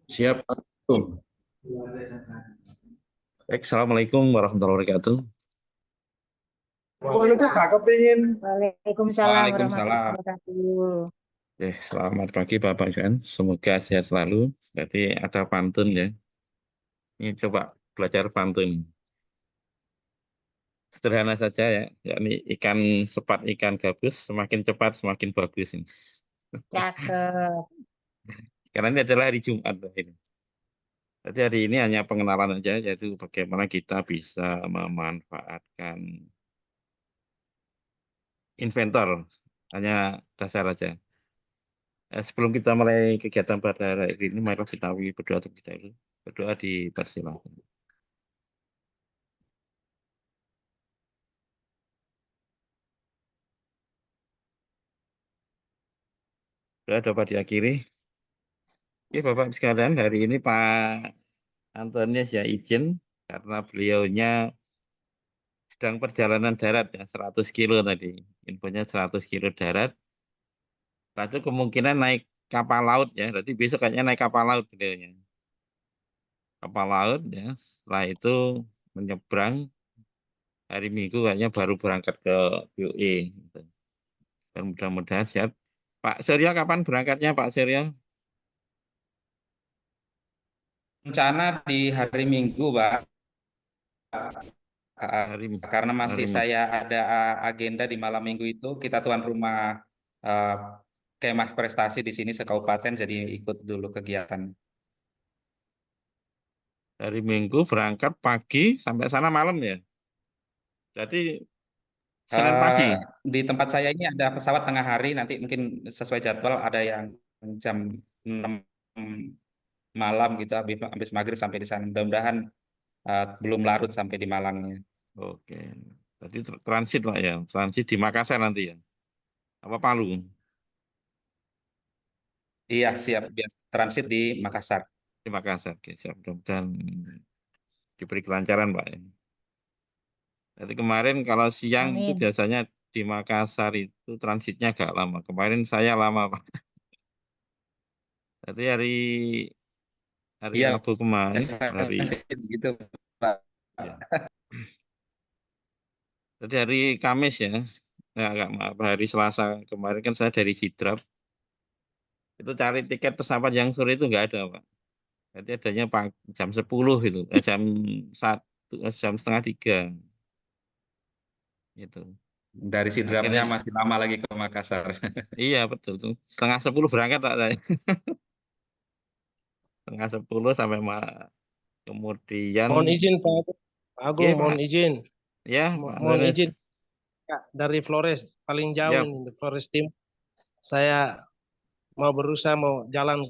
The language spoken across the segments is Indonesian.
Siap. Tuh. Baik, Assalamualaikum warahmatullahi wabarakatuh. Waalaikumsalam warahmatullahi Waalaikumsalam. wabarakatuh. Selamat pagi Bapak Ibu. Semoga sehat selalu. Jadi ada pantun ya. Ini coba belajar pantun. Sederhana saja ya. Yakni ikan sepat ikan gabus semakin cepat semakin bagus ini. Cakep. Karena ini adalah hari Jumat Pak, ini. Jadi hari ini hanya pengenalan aja, yaitu bagaimana kita bisa memanfaatkan inventor. Hanya dasar aja. Sebelum kita mulai kegiatan pada hari ini, mari kita berdoa terlebih dahulu. Berdoa di persilahkan. Doa dapat diakhiri. Oke, Bapak sekalian, hari ini Pak Antonius ya izin karena beliaunya sedang perjalanan darat ya, 100 kilo tadi. Infonya 100 kilo darat. Nah, itu kemungkinan naik kapal laut ya. Berarti besok kayaknya naik kapal laut beliaunya. Kapal laut ya. Setelah itu menyeberang hari Minggu kayaknya baru berangkat ke UE. Gitu. Dan mudah-mudahan siap. Pak Surya kapan berangkatnya Pak Surya? Rencana di hari Minggu, Pak. Hari Karena masih hari Minggu. saya ada agenda di malam minggu itu, kita tuan rumah eh, kemah prestasi di sini sekabupaten, jadi ikut dulu kegiatan. Hari Minggu berangkat pagi sampai sana malam ya. Jadi Senin Eh, pagi. di tempat saya ini ada pesawat tengah hari, nanti mungkin sesuai jadwal ada yang jam 6 malam gitu, habis maghrib sampai di sana. Mudah-mudahan belum larut sampai di Malangnya. Oke. Jadi transit Pak ya. Transit di Makassar nanti ya. Apa Palu? Iya, siap. Biasa transit di Makassar. Di Makassar. Oke, siap. Mudah-mudahan diberi kelancaran Pak ya. Jadi kemarin kalau siang itu Amin. biasanya di Makassar itu transitnya agak lama. Kemarin saya lama Pak. Jadi hari Iya, Rabu kemarin, hari biasanya sih begitu, Pak. ya. Jadi hari Kamis ya. Ya, agak maaf, hari Selasa kemarin kan saya dari Sidrap. Itu cari tiket pesawat yang sore itu nggak ada Pak. Jadi adanya jam 10 itu, jam 1, jam setengah 3 gitu. Dari Akhirnya, Sidrapnya masih lama lagi ke Makassar. iya betul tuh. Setengah 10 berangkat Pak saya. Setengah 10 sampai kemudian, Mohon izin Pak Agung. Pak Agung, ya mohon Pak, izin. ya Pak Mohon Antonius, izin Kak, dari Flores paling jauh ya ini Flores Timur. Saya mau berusaha mau jalan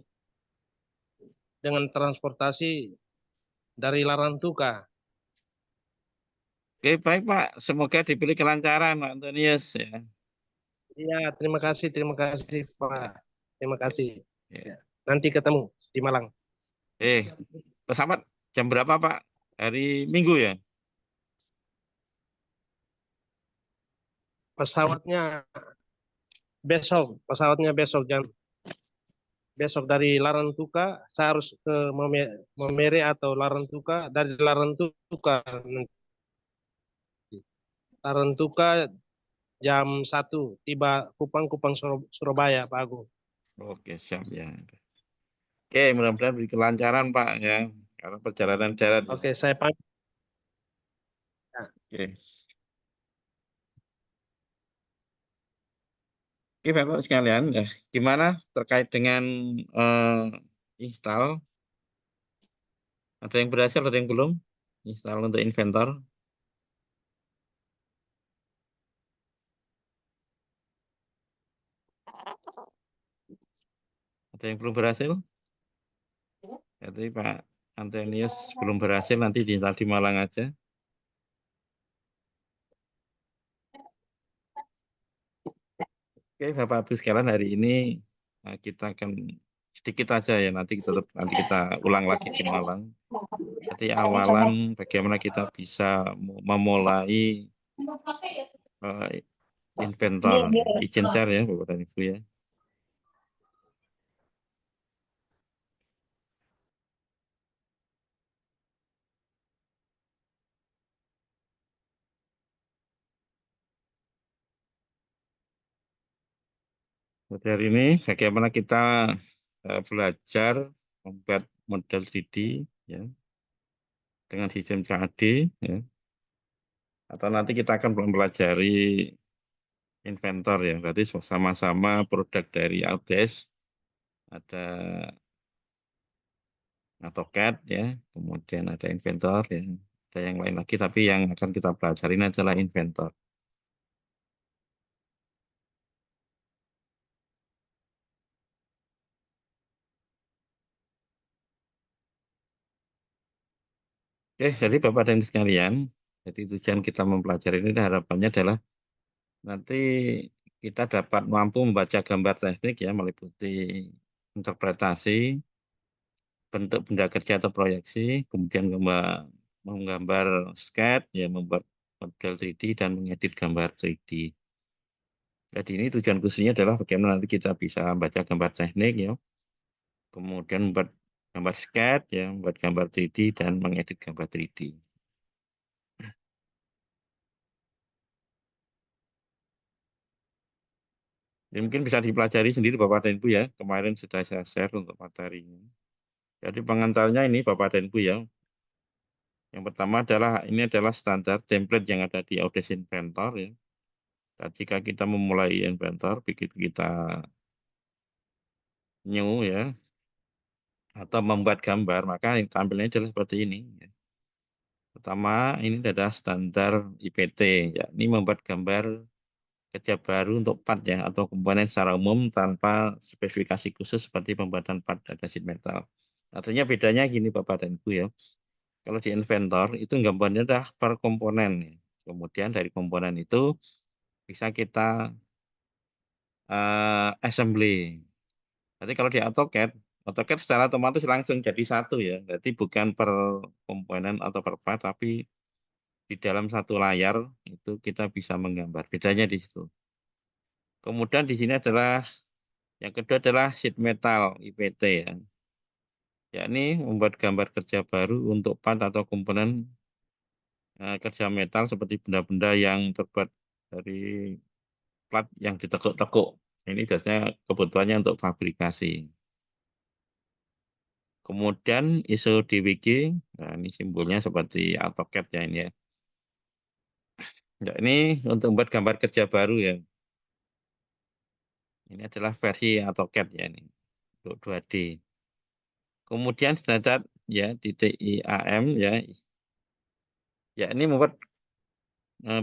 dengan transportasi dari Larantuka. oke baik Pak. Semoga diberi kelancaran Pak Antonius ya. Iya, terima kasih Pak. Terima kasih. Ya. Nanti ketemu di Malang. Pesawat jam berapa Pak? Hari Minggu ya? Pesawatnya pesawatnya besok jam besok dari Larantuka. Saya harus ke Momere atau Larantuka. Dari Larantuka jam 1 tiba Kupang Surabaya Pak Agung. Oke siap ya. Oke mudah-mudahan beri kelancaran Pak ya. Karena perjalanan darat. Oke, saya pamit. Oke. Oke, Bapak sekalian, ya, gimana terkait dengan install? Ada yang berhasil, ada yang belum? Install untuk inventor, ada yang belum berhasil? Jadi Pak Antonius belum berhasil, nanti diinstal di Malang aja. Oke, Bapak Ibu sekalian, hari ini kita akan sedikit aja ya, nanti kita ulang lagi di Malang. Jadi awalan bagaimana kita bisa memulai eh, inventor, izin share ya Bapak dan Ibu ya. Hari ini bagaimana kita belajar membuat model 3D ya dengan sistem CAD ya. Atau nanti kita akan mempelajari inventor ya. Berarti sama-sama produk dari Autodesk, ada AutoCAD ya, kemudian ada inventor ya. Ada yang lain lagi tapi yang akan kita pelajari adalah inventor. Oke, jadi Bapak dan Ibu sekalian, jadi tujuan kita mempelajari ini harapannya adalah nanti kita dapat mampu membaca gambar teknik ya, meliputi interpretasi, bentuk benda kerja atau proyeksi, kemudian menggambar sketch, ya membuat model 3D dan mengedit gambar 3D. Jadi ini tujuan khususnya adalah bagaimana nanti kita bisa membaca gambar teknik ya, kemudian membuat gambar sketch, ya, membuat gambar 3D dan mengedit gambar 3D. Ini mungkin bisa dipelajari sendiri Bapak dan Ibu ya. Kemarin sudah saya share untuk materinya. Jadi pengantarnya ini Bapak dan Ibu ya. Yang pertama ini adalah standar template yang ada di Autodesk Inventor ya. Dan jika kita memulai Inventor, begitu kita new ya, atau membuat gambar, maka tampilnya adalah seperti ini. Ya. Pertama, ini adalah standar IPT, ya. Ini membuat gambar kerja baru untuk part ya, atau komponen secara umum tanpa spesifikasi khusus seperti pembuatan part dan sheet metal. Artinya bedanya gini Bapak dan Ibu ya. Kalau di Inventor itu gambarnya adalah per komponen. Ya. Kemudian dari komponen itu bisa kita assembly. Jadi kalau di AutoCAD, AutoCAD secara otomatis langsung jadi satu ya. Jadi bukan per komponen atau per part, tapi di dalam satu layar itu kita bisa menggambar. Bedanya di situ. Kemudian di sini adalah yang kedua adalah sheet metal IPT ya. Yakni membuat gambar kerja baru untuk part atau komponen kerja metal seperti benda-benda yang terbuat dari plat yang ditekuk-tekuk. Ini biasanya kebutuhannya untuk fabrikasi. Kemudian ISO DWG, nah ini simbolnya seperti AutoCAD ya ini ya. Ya, ini untuk membuat gambar kerja baru ya. Ini adalah versi AutoCAD ya ini untuk 2D. Kemudian standar ya di TIAM ya. Ya ini membuat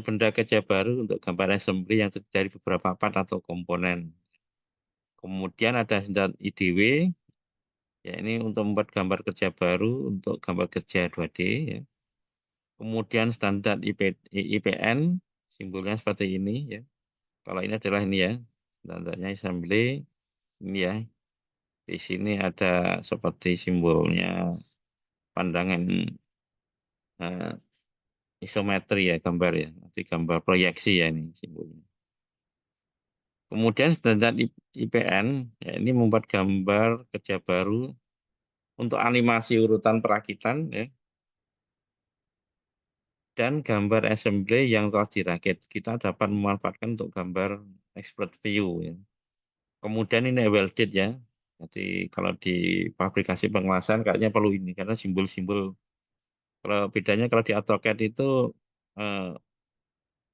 benda kerja baru untuk gambar assembly yang terdiri dari beberapa part atau komponen. Kemudian ada standar IDW, ya ini untuk membuat gambar kerja baru untuk gambar kerja 2D. Ya. Kemudian standar IPN, simbolnya seperti ini. Ya. Kalau ini adalah ini ya, standarnya assembly. Ini ya, di sini ada seperti simbolnya pandangan isometri ya gambar ya. Nanti gambar proyeksi ya ini simbolnya. Kemudian standar IPN, ya ini membuat gambar kerja baru untuk animasi urutan perakitan ya, dan gambar assembly yang telah dirakit. Kita dapat memanfaatkan untuk gambar expert view ya. Kemudian ini welded ya. Jadi kalau di fabrikasi pengelasan kayaknya perlu ini karena simbol-simbol. Kalau bedanya kalau di AutoCAD itu eh,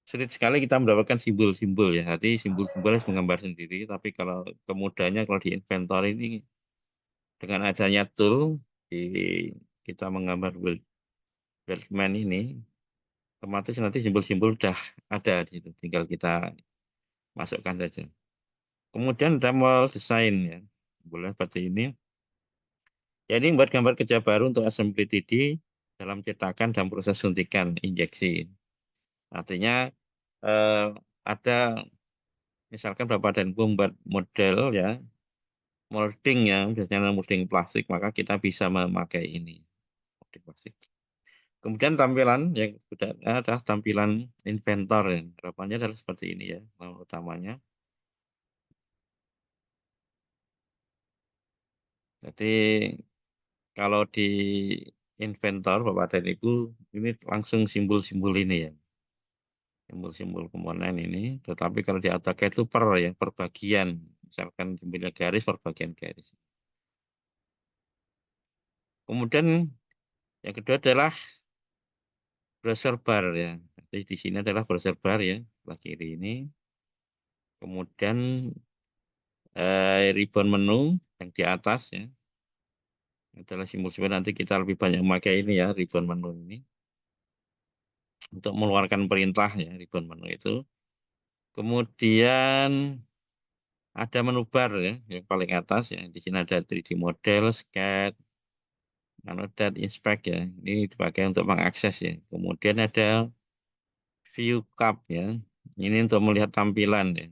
sulit sekali kita mendapatkan simbol-simbol ya. Jadi simbol-simbol harus menggambar sendiri. Tapi kalau kemudahannya kalau di Inventor ini dengan adanya tool di kita menggambar Weldman ini, otomatis nanti simbol-simbol sudah ada di situ. Tinggal kita masukkan saja. Kemudian ada model design ya. Boleh seperti ini. Ya ini membuat gambar kerja baru untuk assembly 3D dalam cetakan dan proses suntikan injeksi. Artinya eh, ada misalkan Bapak dan Ibu membuat model ya, molding ya, biasanya molding plastik, maka kita bisa memakai ini. Molding plastik. Kemudian tampilan yang sudah ada tampilan inventor ya. Harapannya adalah seperti ini ya, nama utamanya. Jadi kalau di inventor Bapak dan Ibu ini langsung simbol-simbol ini ya. Simbol-simbol komponen ini, tetapi kalau di AutoCAD itu per ya, per bagian. misalkan simbolnya garis per bagian garis. Kemudian yang kedua adalah browser bar ya. Jadi di sini adalah browser bar ya, sebelah kiri ini. Kemudian ribbon menu yang di atas ya. Adalah simbol-simbol, nanti kita lebih banyak memakai ini ya, ribbon menu ini. Untuk mengeluarkan perintah ya, ribbon menu itu. Kemudian ada menu bar ya, yang paling atas ya. Di sini ada 3D model, sketch, dan inspect ya. Ini dipakai untuk mengakses ya. Kemudian ada view cup ya. Ini untuk melihat tampilan ya.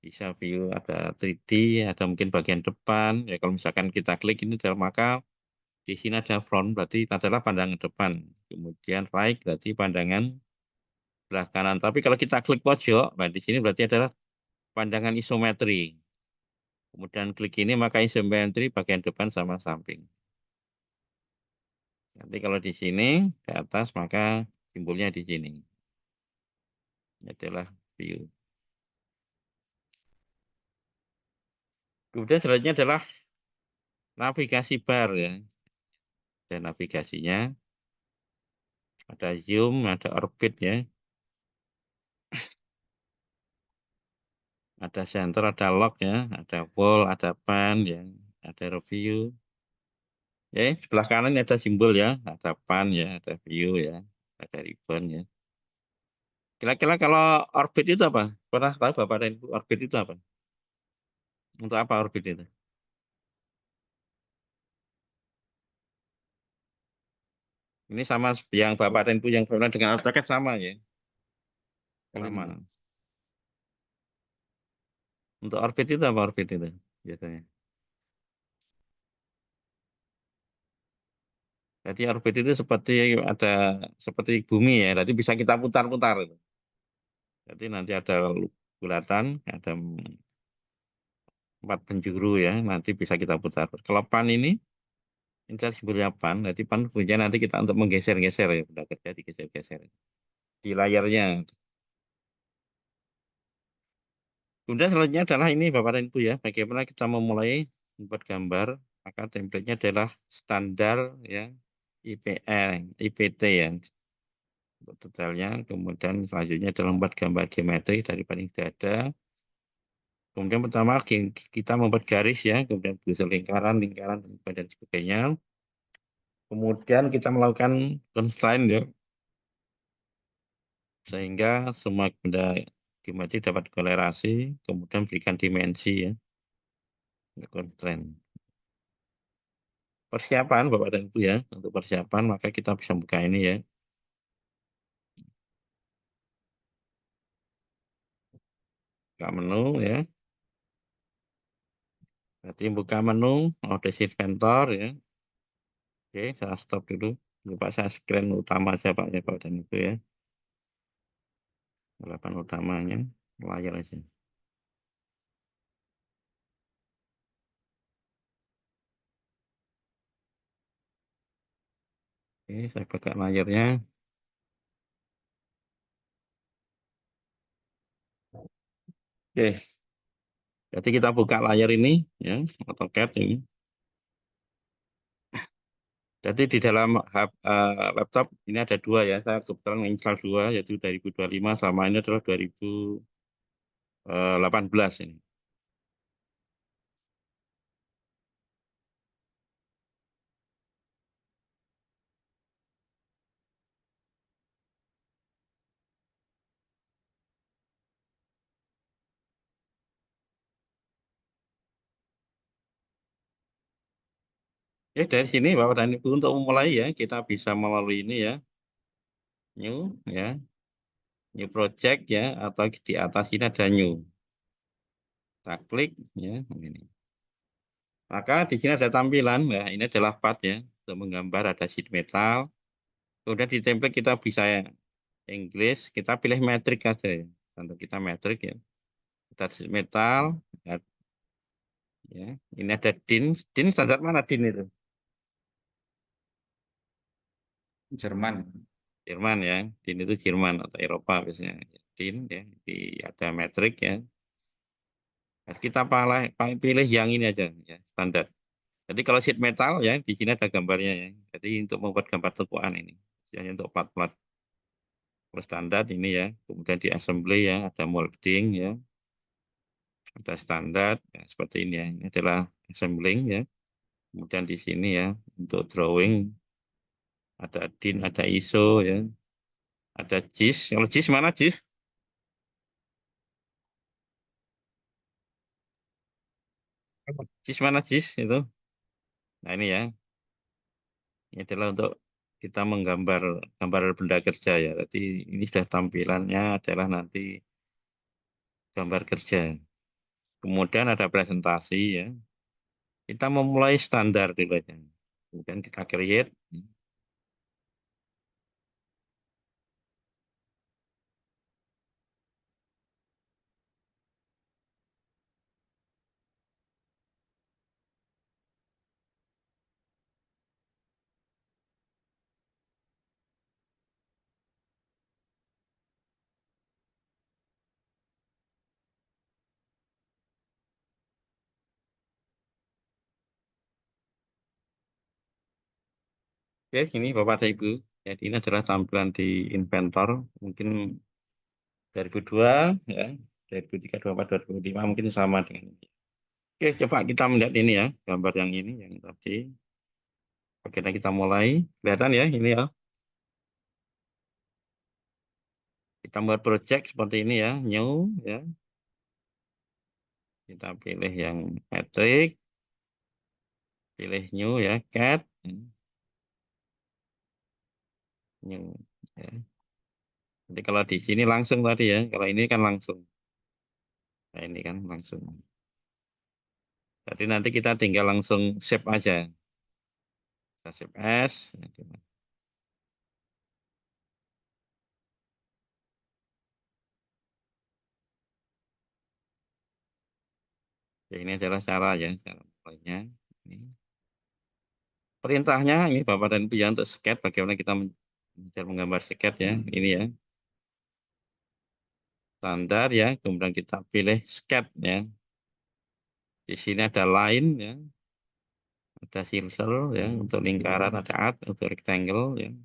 Bisa view ada 3D, ada mungkin bagian depan. Ya kalau misalkan kita klik ini adalah maka di sini ada front berarti adalah pandangan depan. Kemudian right berarti pandangan sebelah kanan. Tapi kalau kita klik pojok, nah di sini berarti adalah pandangan isometri. Kemudian klik ini maka isometri bagian depan sama samping. Nanti kalau di sini ke atas maka simbolnya di sini. Ini adalah view. Kemudian selanjutnya adalah navigasi bar ya. Dan navigasinya ada zoom, ada orbit ya. Ada center, ada lock ya, ada wall, ada pan ya, ada review. Ya, sebelah kanan ada simbol ya, ada pan ya, ada view ya, ada ribbon ya. Kira-kira kalau orbit itu apa? Pernah tahu Bapak dan Ibu orbit itu apa? Untuk apa orbit itu? Ini sama yang Bapak dan Ibu yang pernah dengan AutoCAD sama ya. Sama. Untuk orbit itu apa orbit itu biasanya? Jadi orbit itu seperti ada seperti bumi ya, jadi bisa kita putar-putar itu. Jadi nanti ada bulatan, ada 4 penjuru ya, nanti bisa kita putar. Kalau pan ini adalah simbolnya pan, jadi pan punya nanti kita untuk menggeser-geser ya, udah kerja digeser-geser di layarnya. Kemudian selanjutnya adalah ini Bapak dan Ibu ya, bagaimana kita memulai membuat gambar, maka template-nya adalah standar ya, IPT ya, untuk detailnya. Kemudian selanjutnya adalah membuat gambar geometri dari paling dada. Kemudian pertama kita membuat garis ya, kemudian bisa lingkaran, dan sebagainya. Kemudian kita melakukan constraint ya, sehingga semua benda geometri dapat kolerasi, kemudian berikan dimensi ya, constraint. Persiapan Bapak dan Ibu ya, untuk persiapan maka kita bisa buka ini ya. Buka menu ya. Berarti buka menu, Audacity Inventor ya. Oke, saya stop dulu. Lupa saya screen utama saja Pak ya, Bapak dan Ibu ya. Halaman utamanya, layar aja. Oke, saya buka layarnya. Oke, jadi kita buka layar ini ya, AutoCAD ini. Jadi di dalam laptop ini ada dua ya, saya kebetulan menginstal dua, yaitu 2025 sama ini adalah 2018 ini. Dari sini Bapak dan Ibu untuk memulai ya, kita bisa melalui ini ya, new ya, new project ya, atau di atas ini ada new. Kita klik ya, ini. Maka di sini ada tampilan, ya ini adalah part ya, untuk menggambar ada sheet metal. Kemudian di template kita bisa English, kita pilih metrik aja ya. Untuk kita metrik ya. Kita sheet metal, ya. Ini ada DIN. DIN standar mana DIN itu? Jerman. Jerman ya. DIN itu Jerman atau Eropa biasanya. DIN ya. Ada metrik ya. Kita pilih yang ini aja ya, standar. Jadi kalau sheet metal ya di sini ada gambarnya ya. Jadi untuk membuat gambar tekuan ini, hanya untuk plat-plat. Kalau standar ini ya, kemudian di assembly ya, ada molding ya, ada standar ya, seperti ini ya. Ini adalah assembling ya. Kemudian di sini ya untuk drawing ada DIN, ada ISO ya, ada JIS. Kalau JIS mana JIS? JIS mana JIS itu? Nah ini ya, ini adalah untuk kita menggambar gambar benda kerja ya. Jadi ini sudah tampilannya adalah nanti gambar kerja. Kemudian ada presentasi ya. Kita memulai standar dulu aja. Kemudian kita create. Oke, ini Bapak dan Ibu. Jadi ini adalah tampilan di Inventor. Mungkin 2002, ya, 2003, 2004, 2005 mungkin sama dengan ini. Oke, coba kita melihat ini ya, gambar yang ini, yang tadi. Oke, nah kita mulai. Kelihatan ya, ini ya. Kita buat project seperti ini ya, new ya. Kita pilih yang metric, pilih new ya, cat, new ya. Jadi kalau di sini langsung tadi ya, kalau ini kan langsung. Nah ini kan langsung. Jadi nanti kita tinggal langsung save aja. Kita save as. Ya, ini adalah cara ya, cara mulainya. Ini. Perintahnya ini Bapak dan Ibu ya untuk sketch, bagaimana kita menggambar sketch ya. Ini ya. Standar ya, kemudian kita pilih sketch ya. Di sini ada line ya. Ada circle ya untuk lingkaran, ada arc untuk rectangle ya.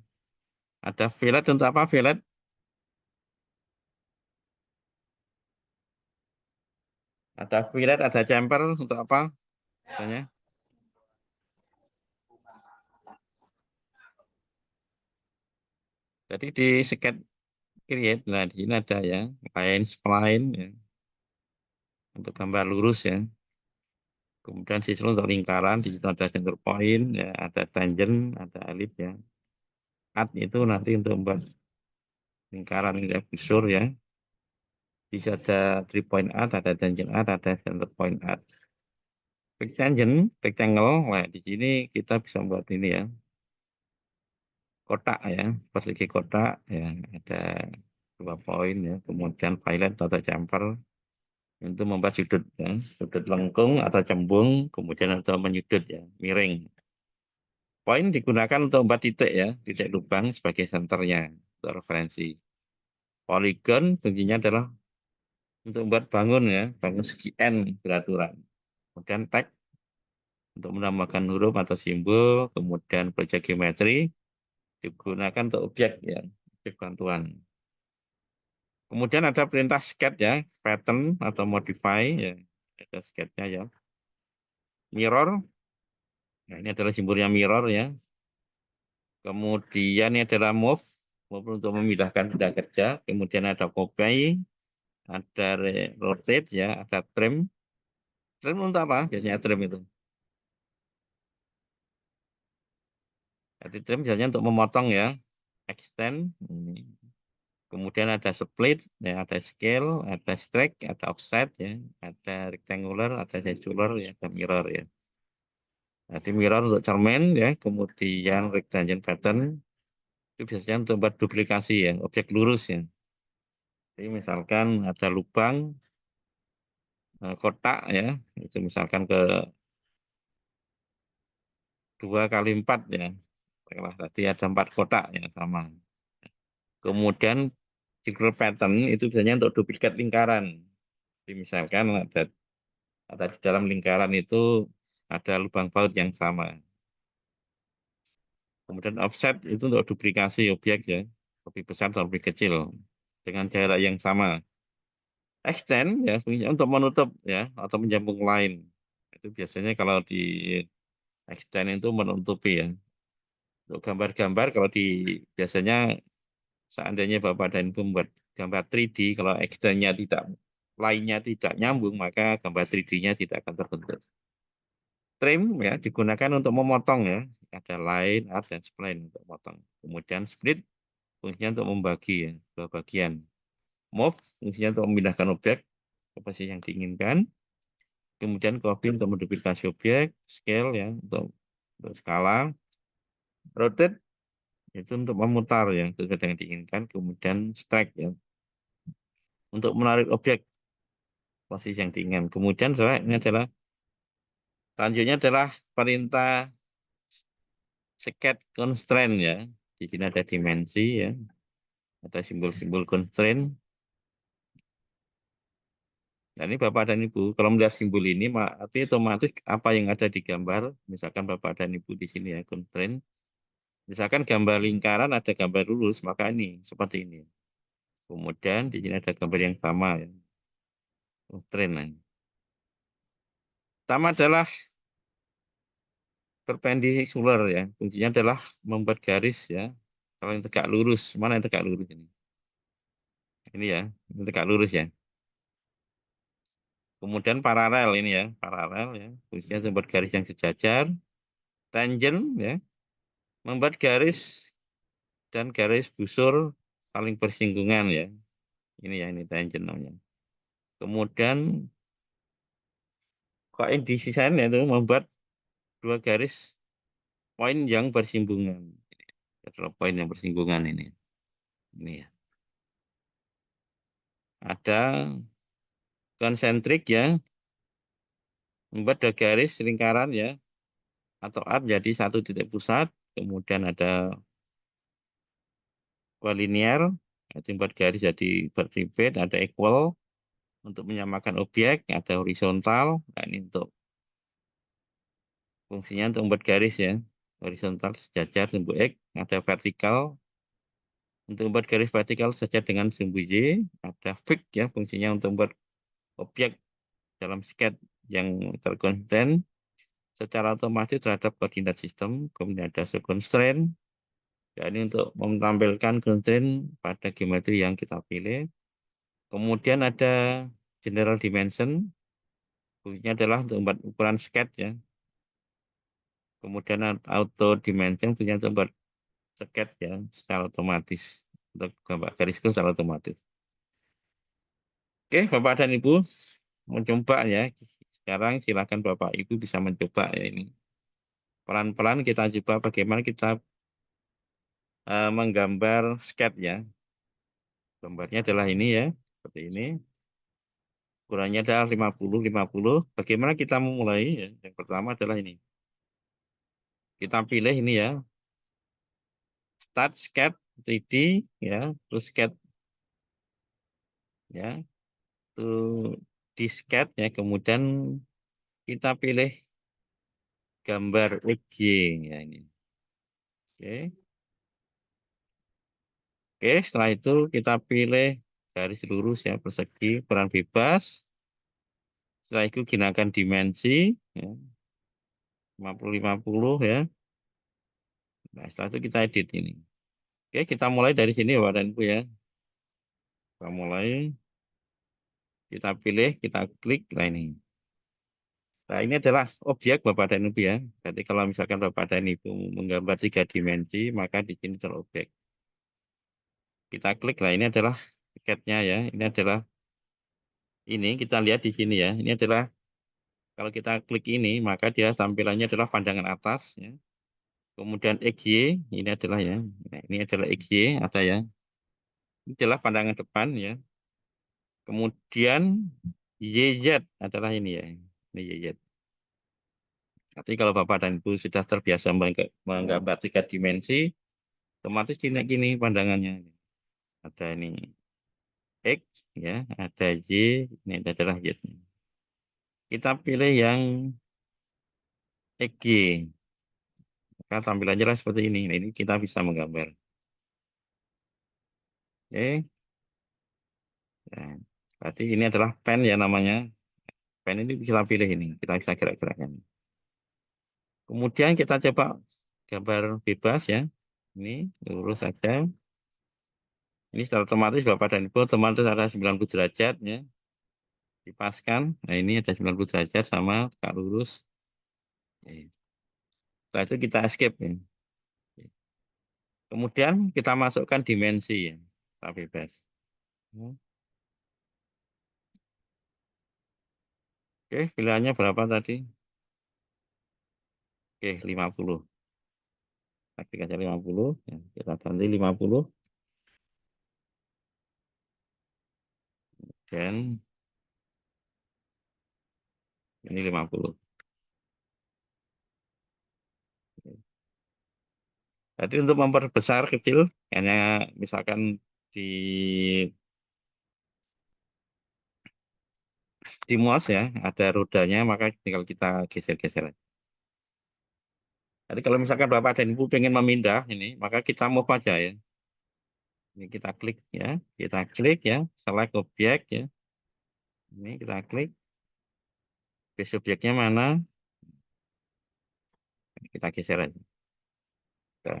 Ada fillet untuk apa? Fillet. Ada fillet, ada chamfer untuk apa? Misalnya. Jadi di sketch create, nah di sini ada ya, line, spline ya, untuk gambar lurus ya. Kemudian sisal untuk lingkaran, di situ ada center point, ya, ada tangent, ada ellipse ya. Cut itu nanti untuk membuat lingkaran ini busur ya. Bisa ada 3 point art, ada tangent art, ada center point art. Rectangle, wah di sini kita bisa membuat ini ya, kotak ya, persegi kotak ya, ada 2 poin ya. Kemudian violet atau chamfer untuk membuat sudut ya, sudut lengkung atau cembung, kemudian atau menyudut ya, miring. Poin digunakan untuk membuat titik ya, titik lubang sebagai senternya, untuk referensi. Polygon fungsinya adalah untuk membuat bangun ya, bangun segi N beraturan. Kemudian tag untuk menambahkan huruf atau simbol, kemudian project geometri digunakan untuk objek ya, objek bantuan. Kemudian ada perintah sketch ya, pattern atau modify ya, ada sketchnya ya. Mirror, nah ini adalah simbolnya mirror ya. Kemudian ini adalah move untuk memindahkan benda kerja. Kemudian ada copy, ada rotate ya, ada trim. Trim untuk apa? Biasanya trim itu. Jadi trim biasanya untuk memotong ya, extend. Kemudian ada split, ya, ada scale, ada strike, ada offset ya, ada rectangular, ada circular ya, ada mirror ya. Jadi mirror untuk cermin ya, kemudian rectangle pattern itu biasanya untuk buat duplikasi ya, objek lurus ya. Jadi misalkan ada lubang kotak ya, itu misalkan ke 2 kali 4 ya. Setelah tadi ada 4 kotak ya sama. Kemudian circular pattern itu biasanya untuk duplikat lingkaran. Jadi misalkan ada Ada di dalam lingkaran itu ada lubang baut yang sama. Kemudian offset itu untuk duplikasi objek ya, lebih besar atau lebih kecil dengan jarak yang sama. Extend ya fungsinya untuk menutup ya atau menyambung line. Itu biasanya kalau di extend itu menutupi ya. Untuk gambar-gambar kalau di biasanya seandainya Bapak dan Ibu membuat gambar 3D, kalau extend-nya tidak, line-nya tidak nyambung, maka gambar 3D-nya tidak akan terbentuk. Trim ya digunakan untuk memotong ya. Ada line, art, dan spline untuk memotong. Kemudian split fungsinya untuk membagi ya, dua bagian. Move fungsinya untuk memindahkan objek ke posisi yang diinginkan. Kemudian copy untuk menduplikasi objek, scale ya untuk skala. Rotate itu untuk memutar ya sesuai dengan diinginkan. Kemudian strike ya untuk menarik objek posisi yang diinginkan. Kemudian ini adalah selanjutnya adalah perintah Sched constraint ya. Di sini ada dimensi ya, ada simbol-simbol constraint. Nah, ini Bapak dan Ibu, kalau melihat simbol ini, artinya otomatis apa yang ada di gambar, misalkan Bapak dan Ibu di sini ya, constraint. Misalkan gambar lingkaran ada gambar lurus, maka ini seperti ini. Kemudian di sini ada gambar yang sama ya, constraint. Nah. Pertama adalah perpendicular ya, fungsinya adalah membuat garis ya. Kalau yang tegak lurus, mana yang tegak lurus ini? Ini ya, ini tegak lurus ya. Kemudian paralel ini ya, paralel ya, fungsinya membuat garis yang sejajar. Tangent ya, membuat garis dan garis busur saling bersinggungan ya. Ini ya, ini tangent namanya. Kemudian coincident yaitu membuat dua garis poin yang bersinggungan. Adalah poin yang bersinggungan ini. Ini ya. Ada konsentrik ya, membuat dua garis lingkaran ya, atau arc jadi satu titik pusat. Kemudian ada collinear, itu membuat garis jadi bersempit. Ada equal untuk menyamakan objek, ada horizontal. Nah, ini untuk fungsinya untuk membuat garis ya, horizontal sejajar sumbu X. Ada vertikal untuk membuat garis vertikal sejajar dengan sumbu Y. Ada fix ya, fungsinya untuk membuat objek dalam sketch yang terkonten secara otomatis terhadap koordinat sistem. Kemudian ada constraint, ya ini untuk menampilkan constraint pada geometri yang kita pilih. Kemudian ada general dimension, fungsinya adalah untuk membuat ukuran sketch ya. Kemudian auto dimension fungsinya untuk membuat sketch ya secara otomatis, untuk gambar garis itu secara otomatis. Oke, Bapak dan Ibu mencoba ya. Sekarang silakan Bapak Ibu bisa mencoba ya ini. Pelan-pelan kita coba bagaimana kita menggambar sketch ya. Gambarnya adalah ini ya, seperti ini. Ukurannya adalah 50-50. Bagaimana kita memulai ya? Yang pertama adalah ini. Kita pilih ini ya. Start sketch 3D ya, terus sketch ya. Itu di sketch ya, kemudian kita pilih gambar XY ya ini. Oke. Oke, setelah itu kita pilih garis lurus ya, persegi, ukuran bebas. Setelah itu gunakan dimensi ya, 50-50 ya. Nah, setelah itu kita edit ini. Oke, kita mulai dari sini Bapak dan Ibu ya. Kita mulai, kita pilih, kita klik, nah ini. Nah, ini adalah objek Bapak dan Ibu ya. Jadi kalau misalkan Bapak dan Ibu menggambar 3 dimensi, maka di sini adalah objek. Kita klik, lah ini adalah sketch-nya ya. Ini adalah, ini kita lihat di sini ya. Ini adalah, kalau kita klik ini, maka dia tampilannya adalah pandangan atas ya. Kemudian XY, ini adalah ya. Nah, ini adalah XY, ada ya. Ini adalah pandangan depan ya. Kemudian YZ adalah ini ya. Ini YZ. Nanti kalau Bapak dan Ibu sudah terbiasa menggambar 3 dimensi, otomatis gini pandangannya. Ada ini X, ya, ada Y, ini adalah Y. kita pilih yang EG. Maka tampilannya adalah seperti ini. Nah, ini kita bisa menggambar. Oke. Nah, berarti ini adalah pen ya namanya. Pen ini kita pilih ini. Kita bisa gerak-gerakkan. Kemudian kita coba gambar bebas ya. Ini lurus saja. Ini secara otomatis Bapak dan Ibu otomatis ada 90 derajat ya. Dipaskan. Nah ini ada 90 derajat sama tegak lurus. Oke. Setelah itu kita escape ya. Kemudian kita masukkan dimensi ya. Kita bebas. Oke, pilihannya berapa tadi? Oke, 50. Klik aja 50. Ya, kita ganti 50. Dan ini 50. Jadi untuk memperbesar kecil, hanya misalkan di mouse ya, ada rodanya, maka tinggal kita geser-geser. Jadi kalau misalkan Bapak dan Ibu pengen memindah ini, maka kita move aja ya. Ini kita klik ya, select objek ya. Ini kita klik, base objeknya mana, kita geser aja. Kita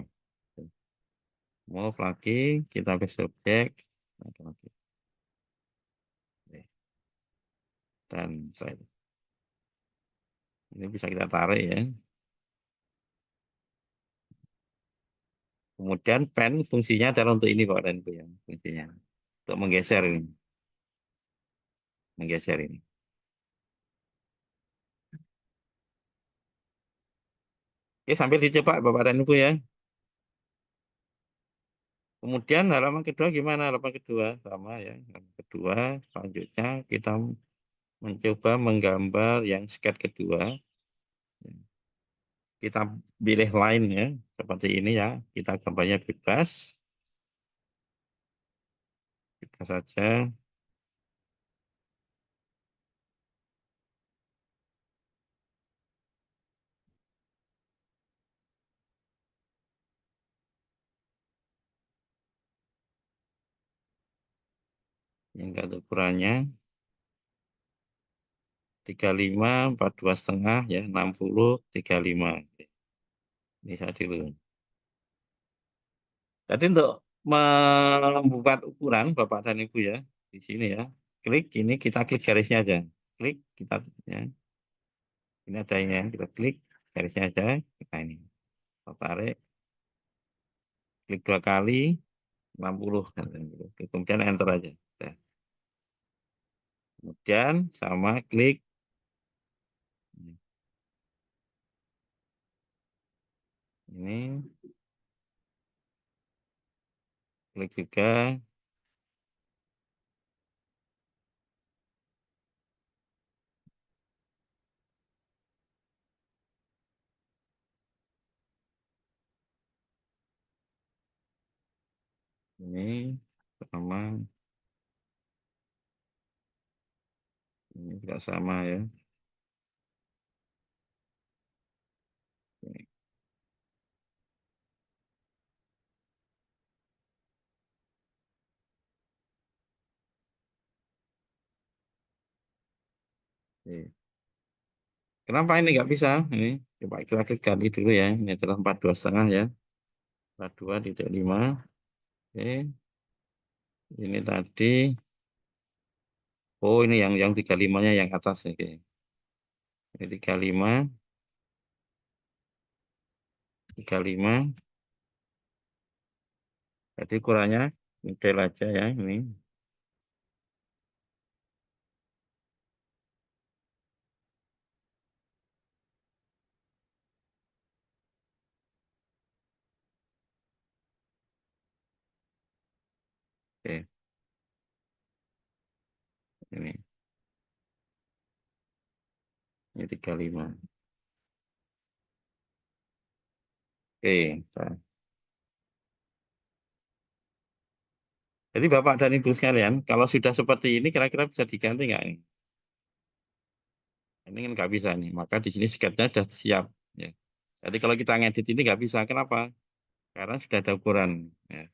move lagi, kita base objek, dan slide. Ini bisa kita tarik ya. Kemudian pen fungsinya adalah untuk ini Pak dan Ibu ya, fungsinya untuk menggeser ini, menggeser ini. Oke, sambil dicoba Bapak dan Ibu ya. Kemudian halaman kedua gimana? Halaman kedua sama ya. Halaman kedua selanjutnya kita mencoba menggambar yang sketch kedua. Kita pilih line ya, seperti ini ya. Kita gambarnya bebas. Bebas saja. Yang enggak ada ukurannya 35, 42,5 ya, 60, 35. Ini saya dulu. Jadi untuk membuat ukuran Bapak dan Ibu ya, di sini ya, klik ini kita klik garisnya aja. Klik kita ya. Ini ada ini ya, kita klik garisnya aja. Nah ini, kita tarik, klik 2 kali, 60. Kemudian enter aja. Nah, kemudian sama klik. Ini, klik juga. Ini sama, ini juga sama ya. Oke. Kenapa ini nggak bisa? Ini coba kita klik ganti dulu ya. Ini adalah 42,5 ya. 42,5. Oke. Ini tadi. Oh ini yang 35-nya yang atas. Oke. Ini 35. 35. Jadi ukurannya model aja ya ini. Oke. Ini 35. Oke. Nah. Jadi Bapak dan Ibu sekalian, kalau sudah seperti ini kira-kira bisa diganti nggak ini? Ini kan nggak bisa nih, maka di sini sketnya sudah siap. Ya. Jadi kalau kita ngedit ini nggak bisa, kenapa? Karena sudah ada ukuran. Ya.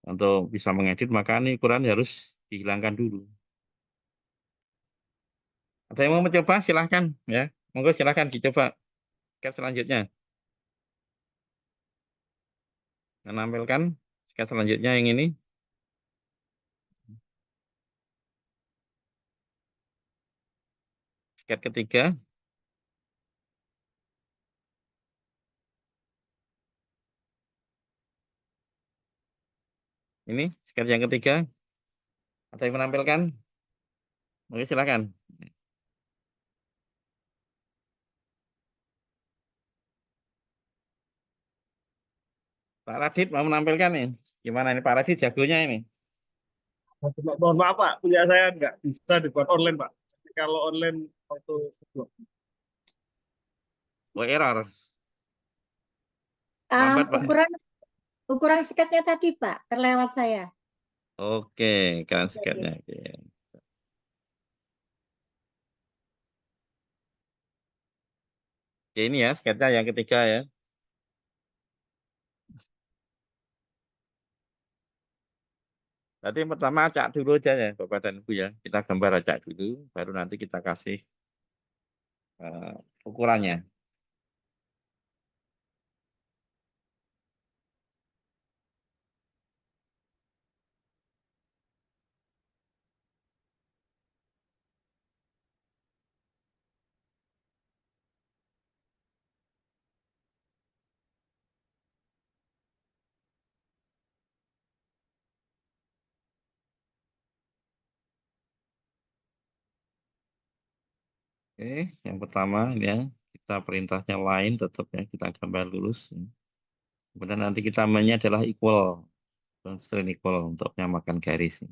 Untuk bisa mengedit, maka ini ukuran harus dihilangkan dulu. Ada yang mau mencoba, silahkan. Ya. Monggo silahkan dicoba. Sket selanjutnya. Menampilkan sket selanjutnya yang ini. Sket ketiga. Ini sket yang ketiga. Ada yang menampilkan? Monggo silahkan. Pak Radit mau menampilkan nih. Gimana ini Pak Radit jagonya ini? Mohon maaf Pak, punya saya nggak bisa dibuat online Pak. Jadi kalau online auto blok. Oh, error. Ah, Lambat, Pak. ukuran sketnya tadi, Pak, terlewat saya. Oke, kalian sketnya. Oke. Oke, ini ya sketnya yang ketiga ya. Berarti yang pertama acak dulu aja ya Bapak dan Ibu ya. Kita gambar acak dulu, baru nanti kita kasih ukurannya. Oke, yang pertama ini ya, kita perintahnya line tetap ya, kita gambar lurus. Kemudian nanti kita mainnya adalah equal, constraint equal untuk menyamakan garis.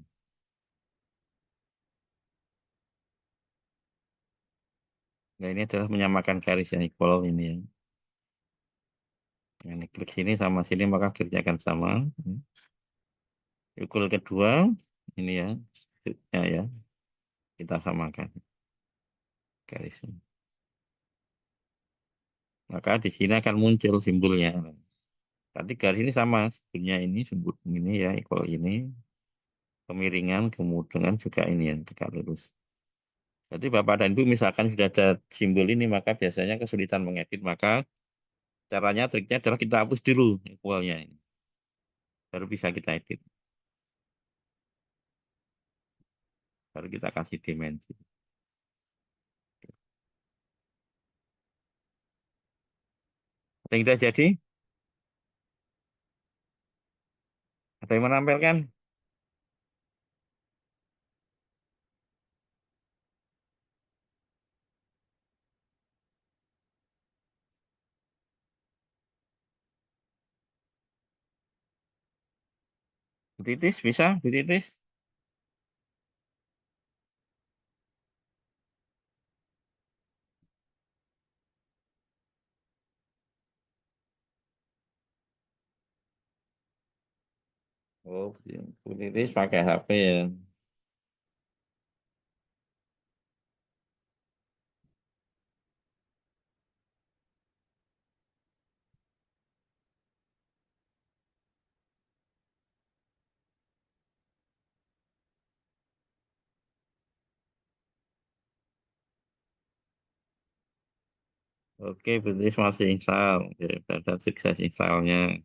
Nah, ini adalah menyamakan garis yang equal ini ya. Ini klik sini sama sini maka kerjakan sama. Equal kedua ini ya, ya kita samakan garisnya. Maka di sini akan muncul simbolnya. Tadi garis ini sama, simbolnya ini, simbol ini ya, equal ini, kemiringan, kemudian juga ini yang tegak lurus. Jadi Bapak dan Ibu misalkan sudah ada simbol ini, maka biasanya kesulitan mengedit, maka caranya, triknya adalah kita hapus dulu equalnya ini. Baru bisa kita edit. Baru kita kasih dimensi. Ada yang sudah jadi? Ada yang menampilkan? Titis, bisa? Titis? Oh, titis pakai HP ya. Oke, titis masih install. Oke, ada sukses installnya.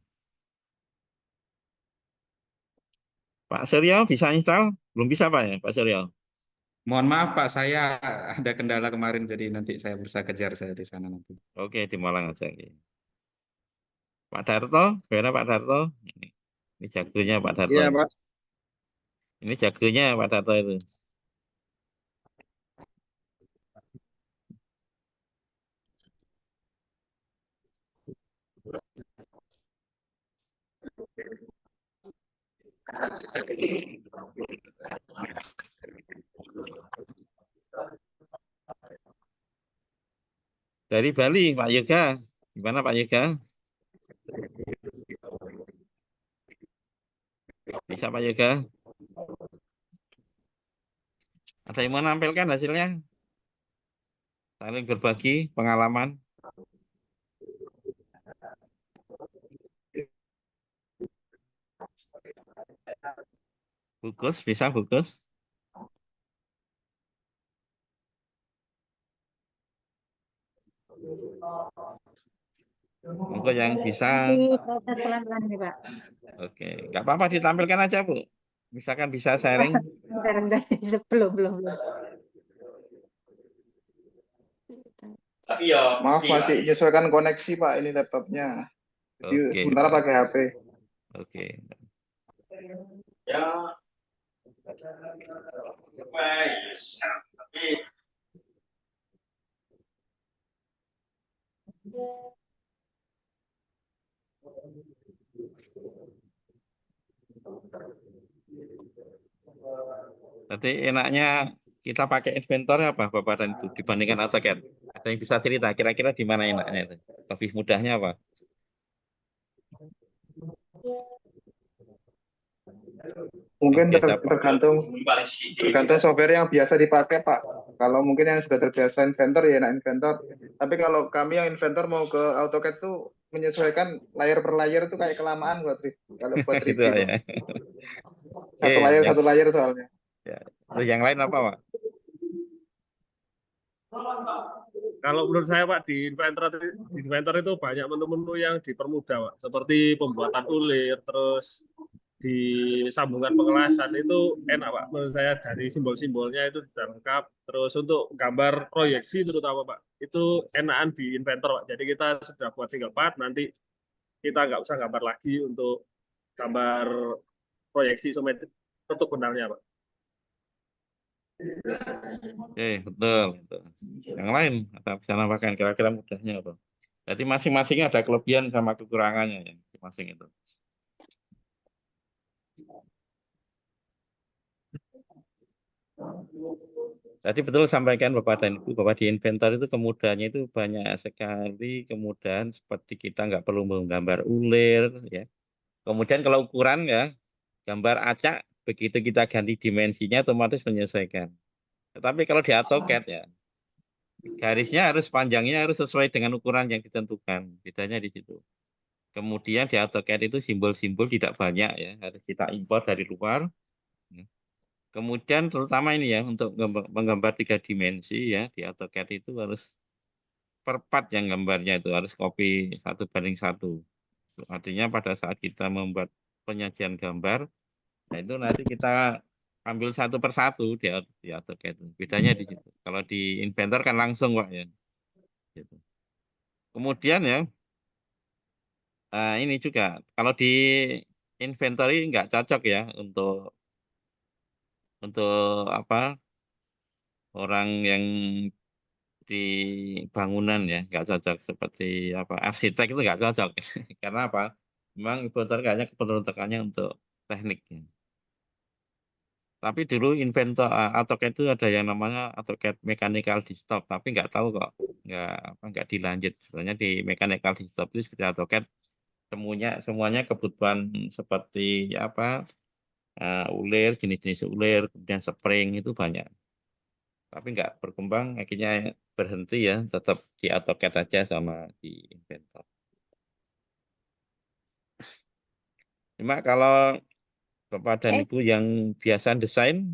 Pak Suryo bisa install? Belum bisa Pak ya, Pak Suryo? Mohon maaf Pak, saya ada kendala kemarin, jadi nanti saya berusaha kejar saya di sana nanti. Oke, di Malang aja. Oke. Pak Darto, gimana Pak Darto? Ini jagonya Pak Darto. Iya, Ini. Pak. Ini jagonya Pak Darto itu. Dari Bali, Pak Yoga. Gimana Pak Yoga? Bisa Pak Yoga? Ada yang mau menampilkan hasilnya? saling berbagi pengalaman. Bukus, bisa Bukus? Monggo yang bisa. Di proses pelan-pelan nih, Pak. Oke, nggak apa-apa ditampilkan aja, Bu. Misalkan bisa sharing. Bentar, belum. Maaf masih menyesuaikan koneksi Pak, ini laptopnya. Jadi Oke, sementara pakai HP. oke. Jadi enaknya kita pakai inventor apa Bapak dan Ibu dibandingkan AutoCAD? Ada yang bisa cerita kira-kira di mana enaknya itu? Lebih mudahnya apa? Mungkin Oke, siapa? tergantung software yang biasa dipakai Pak. Kalau mungkin yang sudah terbiasa Inventor ya enak Inventor. Tapi kalau kami yang Inventor mau ke AutoCAD tuh menyesuaikan layer per layer itu kayak kelamaan kalau buat Gitu review. ya. Satu Oke, layer yang, satu layer soalnya. ya. Terus yang lain apa Pak? Kalau menurut saya Pak di Inventor itu banyak menu-menu yang dipermudah Pak, seperti pembuatan ulir, terus di sambungan pengelasan itu enak Pak. Menurut saya dari simbol-simbolnya itu sudah lengkap. Terus untuk gambar proyeksi terutama Pak, itu enakan di Inventor Pak. Jadi kita sudah buat single part, nanti kita nggak usah gambar lagi untuk gambar proyeksi isometrik untuk benangnya Pak. Oke, betul, betul. Yang lain ada bisa nambahkan kira-kira mudahnya apa? Jadi masing-masing ada kelebihan sama kekurangannya ya, masing-masing itu. Tadi betul sampaikan Bapak dan Ibu bahwa di inventor itu kemudahannya itu banyak sekali kemudahan seperti kita nggak perlu menggambar ulir ya. Kemudian kalau ukuran ya gambar acak begitu kita ganti dimensinya otomatis menyesuaikan. Tetapi kalau di AutoCAD ya garisnya harus panjangnya harus sesuai dengan ukuran yang ditentukan. Bedanya di situ. Kemudian di AutoCAD itu simbol-simbol tidak banyak ya, harus kita impor dari luar. Kemudian terutama ini ya untuk menggambar 3 dimensi ya di AutoCAD itu harus per part yang gambarnya itu harus copy 1:1. Artinya pada saat kita membuat penyajian gambar, nah itu nanti kita ambil 1 persatu di AutoCAD. Bedanya di situ. Kalau di Inventor kan langsung Pak ya. Gitu. Kemudian ya ini juga kalau di inventory nggak cocok ya untuk apa orang yang di bangunan ya nggak cocok seperti apa arsitek itu nggak cocok karena apa memang inventor kayaknya keperuntukannya untuk teknik ya. Tapi dulu inventor AutoCAD itu ada yang namanya AutoCAD mechanical desktop tapi nggak tahu kok nggak dilanjut sebenarnya di mechanical desktop itu seperti AutoCAD semuanya kebutuhan seperti apa ulir jenis-jenis ulir kemudian spring itu banyak tapi nggak berkembang akhirnya berhenti ya tetap di AutoCAD aja sama di Inventor. Cuma kalau Bapak dan Ibu yang biasa desain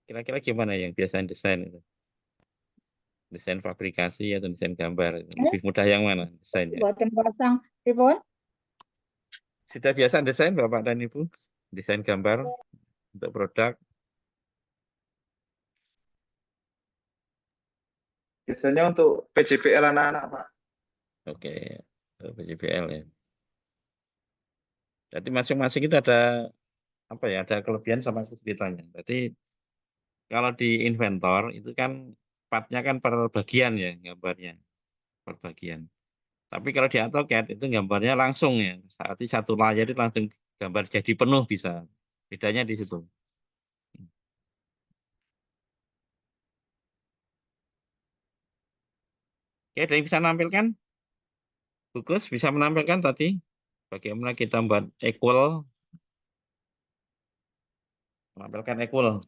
kira-kira gimana yang biasa desain itu desain fabrikasi atau desain gambar lebih mudah yang mana desainnya Buatan pasang pripun? sudah biasa desain Bapak dan Ibu desain gambar untuk produk. Biasanya untuk PJBL anak-anak Pak. Oke PJBL ya jadi masing-masing itu ada apa ya ada kelebihan sama kesulitannya. Jadi kalau di inventor itu kan partnya kan per bagian ya gambarnya per bagian. Tapi kalau di AutoCAD itu gambarnya langsung ya saat itu satu layar itu langsung gambar jadi penuh bisa. Bedanya di situ. Oke, ada yang bisa menampilkan? Bagus bisa menampilkan tadi bagaimana kita membuat menampilkan equal.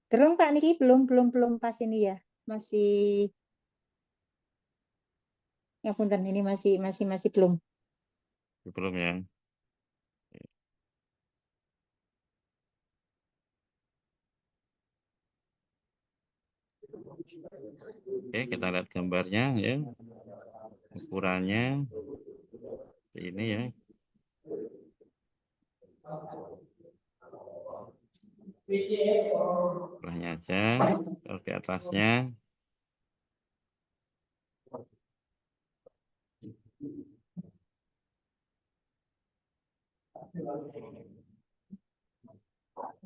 Gerung Pak niki belum pas ini ya. Masih ya punten ini masih belum. Belum ya. Oke, kita lihat gambarnya ya. Ukurannya ini ya. Sebelahnya aja, kalau di atasnya.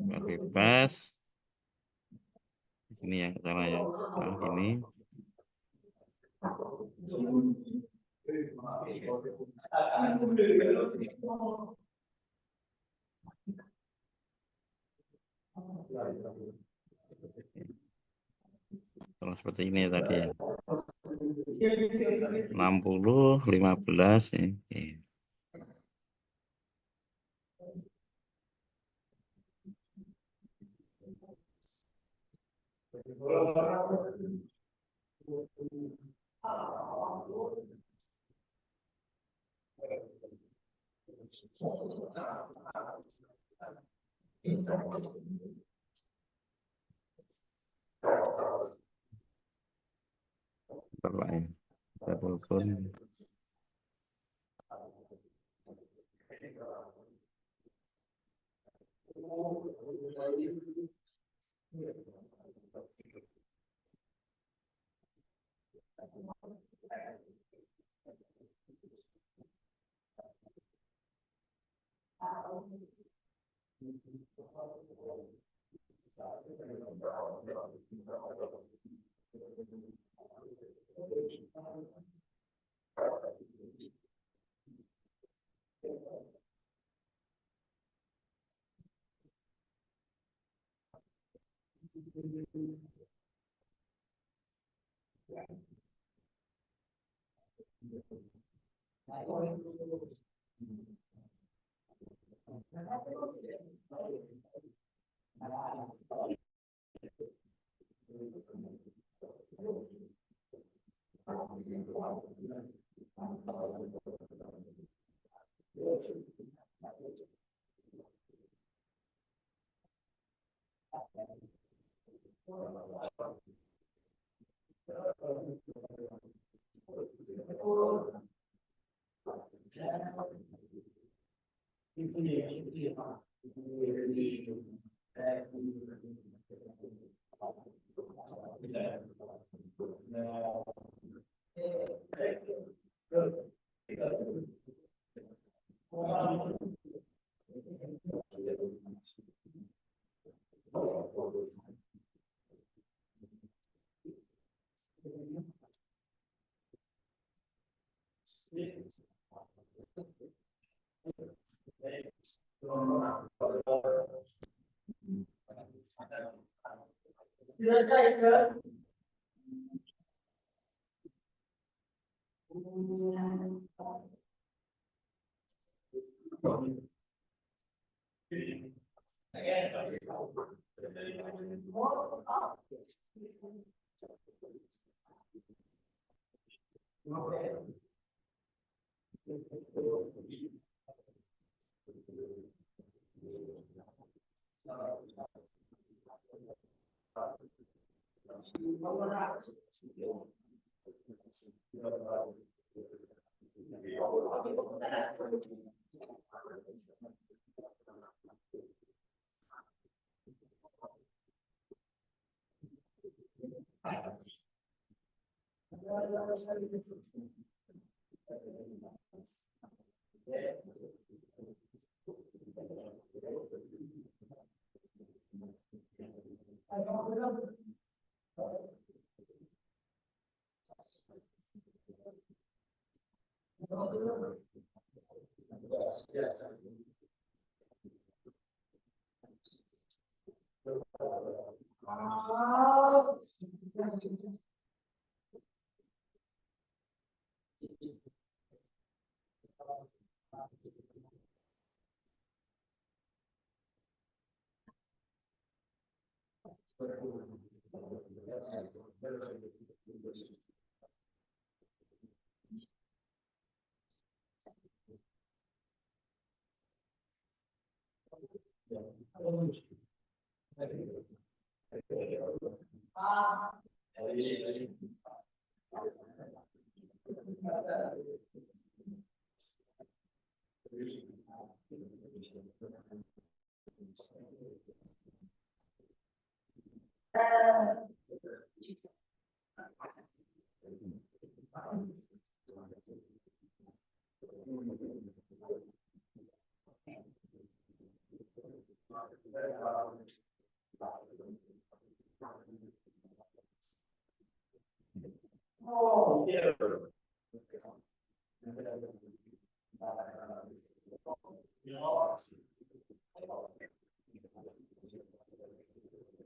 Biar bebas. Ini yang salah ya. Nah, ini. Terus seperti ini ya tadi ya. 60, 15 ya. Oke. Coba ya. Kita telepon.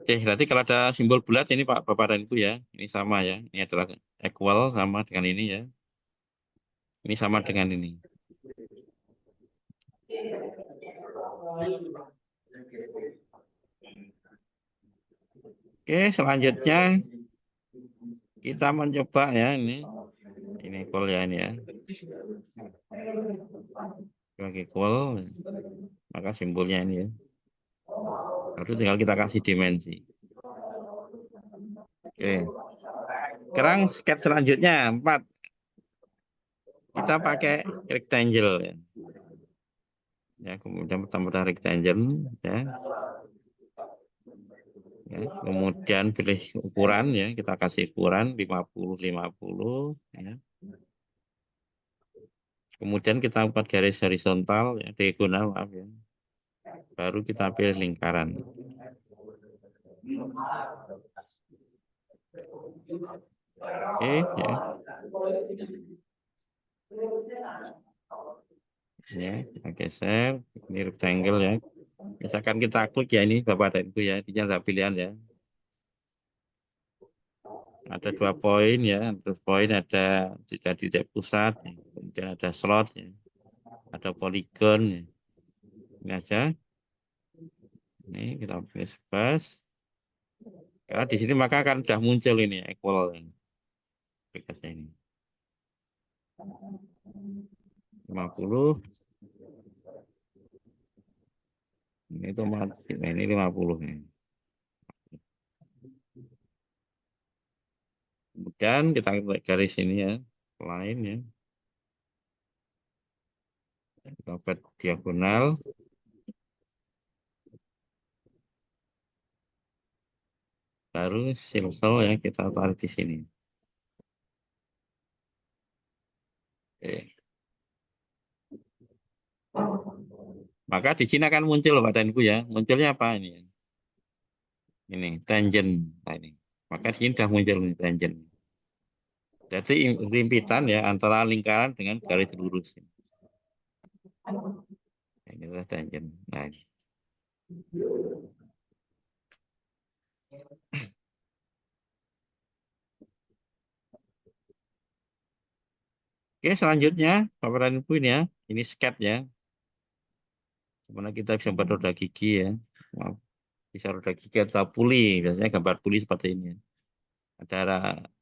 Oke, berarti kalau ada simbol bulat ini Pak Bapak dan Ibu ya, ini sama ya. Ini adalah equal sama dengan ini ya. Ini sama dengan ini. Oke, selanjutnya kita mencoba ya ini equal ya ini ya. Bagi equal, maka simbolnya ini ya. Lalu tinggal kita kasih dimensi. Oke. Sekarang sketch selanjutnya 4. Kita pakai rectangle ya. Ya, kemudian tambah rectangle ya. Ya, kemudian pilih ukuran ya, kita kasih ukuran 50-50 ya. Kemudian kita buat garis horizontal ya, diagonal maaf ya. Baru kita pilih lingkaran. Oke ya. Ya, kita geser ini rectangle ya. Misalkan kita klik ya ini Bapak dan Ibu ya, ini ada pilihan ya. Ada 2 poin ya, terus poin ada titik pusat, ya. Kemudian ada slot ya. Ada poligon ya. Ini aja. Ini kita pilih space. Karena di sini maka akan sudah muncul ini equal ini. Aplikasi ini. 50. Ini otomatis ini 50 ini. Kemudian kita garis ini ya, lain ya. Kita buat diagonal. Baru sirkel ya kita tarik di sini. Oke. Maka di sini akan muncul Pak dan Ibu ya. Munculnya apa ini? Ini tangent. Nah, ini. Maka di sini sudah muncul ini tangent. Jadi rimpitan ya antara lingkaran dengan garis lurus. Ini adalah tangent. Nah, ini. Oke, selanjutnya Bapak dan Ibu ini ya. Ini sketch ya. Dimana kita bisa buat roda gigi ya. Maaf. Bisa roda gigi atau puli. Biasanya gambar puli seperti ini ya. Ada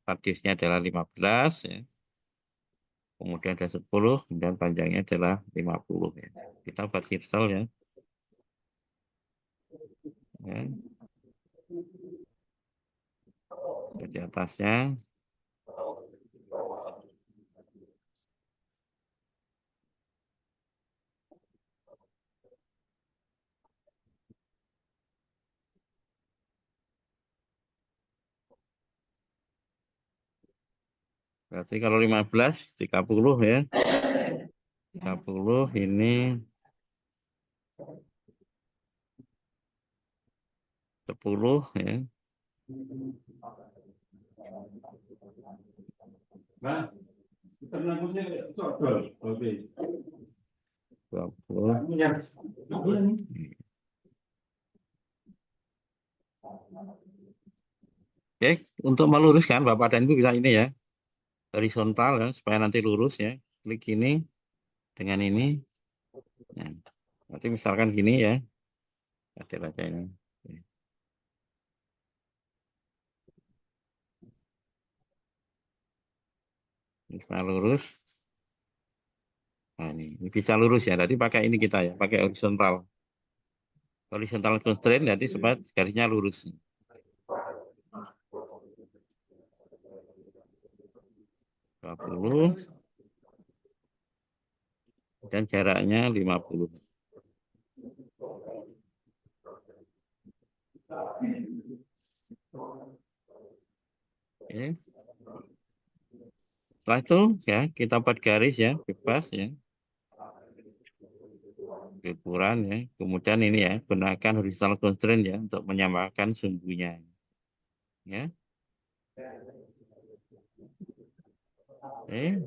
radiusnya adalah 15 ya. Kemudian ada 10, kemudian panjangnya adalah 50 ya. Kita buat sirkel ya. Ya. Di atasnya. Berarti kalau 15, 30 ya. 30 ini 10 ya. Nah, 20. Oke, untuk meluruskan Bapak dan Ibu bisa ini ya. Horizontal ya, supaya nanti lurus ya. Klik ini dengan ini. Nah, nanti misalkan gini ya. Ada aja ini. Bisa lurus. Nah, ini bisa lurus ya. Tadi pakai ini kita ya, pakai horizontal. Horizontal constraint jadi sebab garisnya lurus. 20 dan jaraknya 50. Oke. Setelah itu ya kita buat garis ya, bebas ya. Ukuran ya. Kemudian ini ya, gunakan horizontal constraint ya untuk menyamakan sumbunya. Ya. Oke.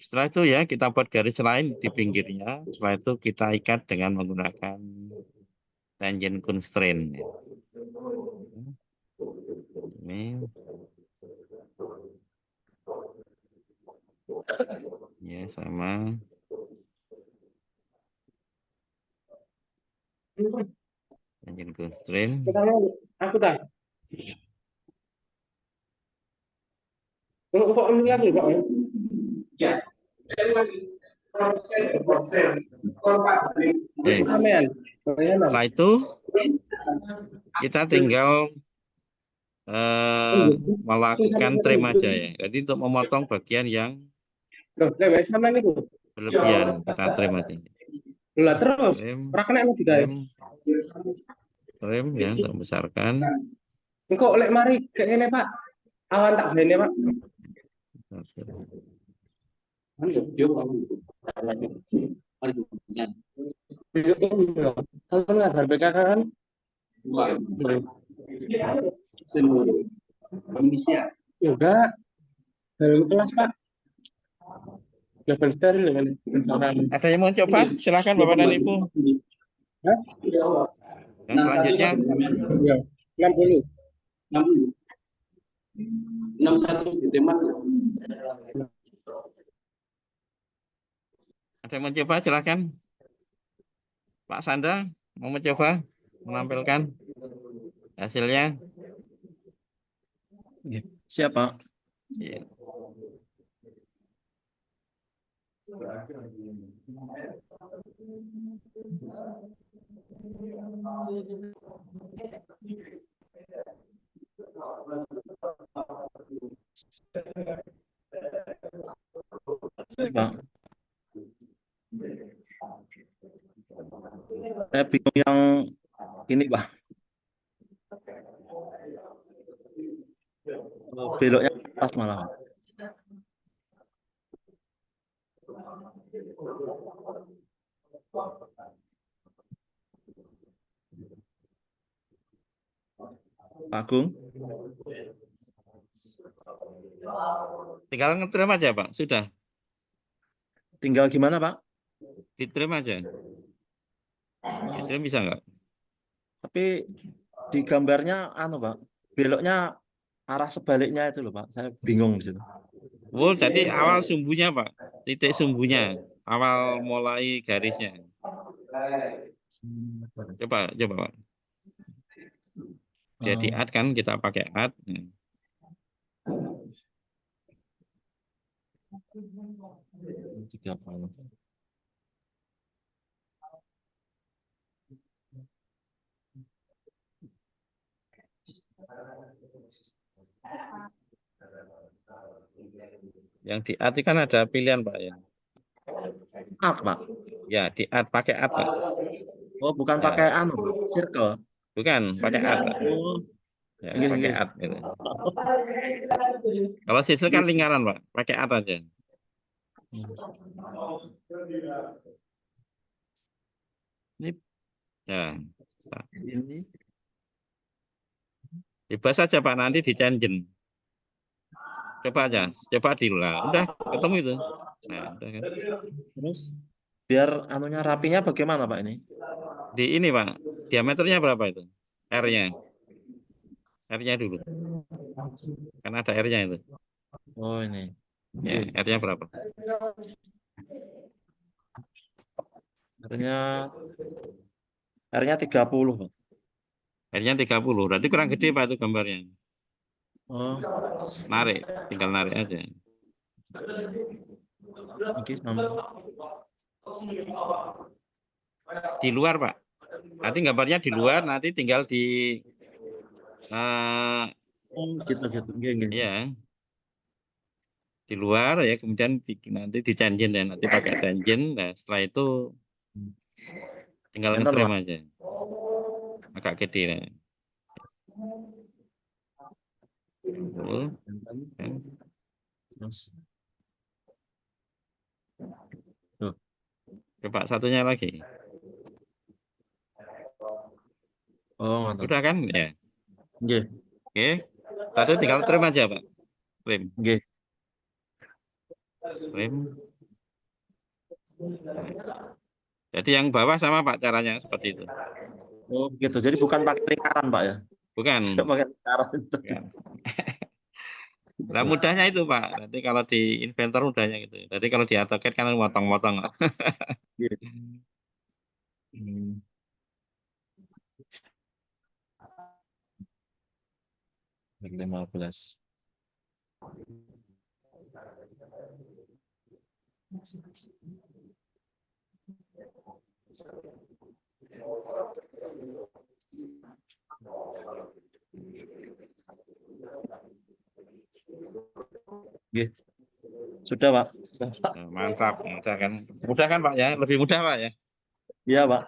Setelah itu ya kita buat garis lain di pinggirnya. Setelah itu kita ikat dengan menggunakan tangent constraint. Ya. Ini. Ya sama. Tangent constraint. Aku tak. Kok ini lagi Pak? Ya. Sampean. Setelah itu kita tinggal melakukan trim aja ya. Jadi untuk memotong bagian yang Sampean itu. berlebihan kita trim aja. Lah terus, Trim, ora kena mau digawe. trim ya untuk membesarkan. Engko lek mari kayak ngene Pak. Awan tak bene Pak. Kalau ngajar PKK kan? Enggak. Dalam kelas Pak. Level steril dengan Ada yang mau coba? Silakan Bapak dan Ibu. Yang selanjutnya Ya, 60. 61 ditembak. ada yang mau coba? Silakan. Pak Sandra mau mencoba menampilkan hasilnya. Siapa? Ya. Pak. Saya bingung yang ini, Pak. Beloknya ke atas malah. Pak Agung. Tinggal ngetrim aja Pak, sudah. Tinggal gimana Pak? Ditrim aja. Ditrim bisa nggak? Tapi di gambarnya Pak, beloknya arah sebaliknya itu loh Pak. Saya bingung di situ. Oh, jadi awal sumbunya Pak, titik sumbunya, awal mulai garisnya. Coba Pak. Jadi add kan, kita pakai add. Yang di add kan ada pilihan Pak ya. Add Pak. Ya, di add pakai add Pak. Oh, bukan Ya. pakai circle. Bukan, pakai add Pak. Oh. Ya, Iya, pakai iya. add gitu. Kalau circle kan lingkaran Pak, pakai add aja. Ini Ya. ini Bebas saja Pak, nanti di tangent. Coba aja, coba diulang. Udah ketemu itu. Nah, udah kan. terus biar anunya rapinya bagaimana Pak ini? Di ini Pak, diameternya berapa itu? R-nya. R-nya dulu. Kan ada R-nya itu. Oh, ini. Ya, R-nya berapa? R-nya 30 Pak. R-nya 30. Berarti kurang gede Pak itu gambarnya. Oh, Narik, tinggal narik aja. iki sama. Di luar, Pak. Nanti gambarnya di luar, nanti tinggal di Oh, gitu. Nggih. ya di luar ya, kemudian nanti di tangent ya, nanti pakai tangent. Nah, setelah itu tinggal Enten, ngetrem Pak. aja, agak gede. Nah. Betul, Enten. kan? Terus. Tuh. Coba satunya lagi. Oh, mantap. Udah kan? Ya. Nggih. Oke. Tadi tinggal trim aja, Pak. Trim. Nggih. Trim. Jadi yang bawah sama, Pak, caranya seperti itu. Oh, gitu. Jadi bukan pakai lingkaran, Pak ya. Bukan. Saya pakai lingkaran itu. Bukan. Nah, mudahnya itu, Pak. Nanti kalau di Inventor mudahnya gitu. Jadi kalau di AutoCAD kan motong-motong. Nggih. Hmm. -15. Nggih. Sudah, Pak. Nah, mantap, mudah kan? Mudah kan, Pak ya? Lebih mudah, Pak ya? Iya, Pak.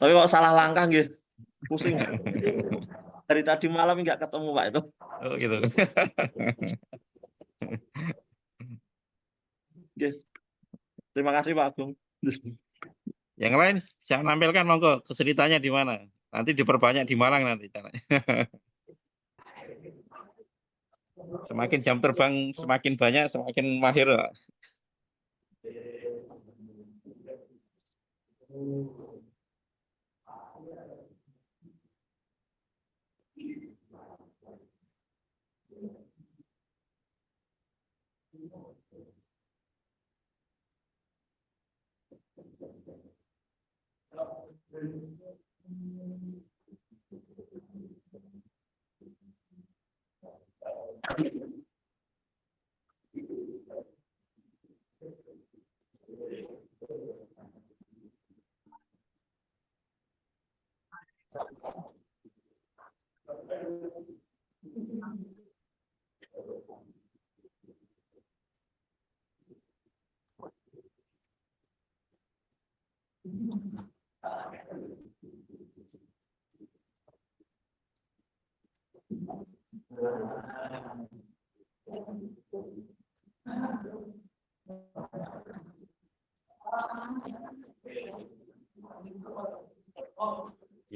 Tapi kok salah langkah nggih. Pusing. Dari tadi malam nggak ketemu, Pak, itu. Oh, gitu. Nggih. Terima kasih, Pak Agung. Yang lain saya nampilkan, monggo kesulitannya di mana. Nanti diperbanyak di Malang nanti caranya. Semakin jam terbang semakin banyak, semakin mahir, Pak.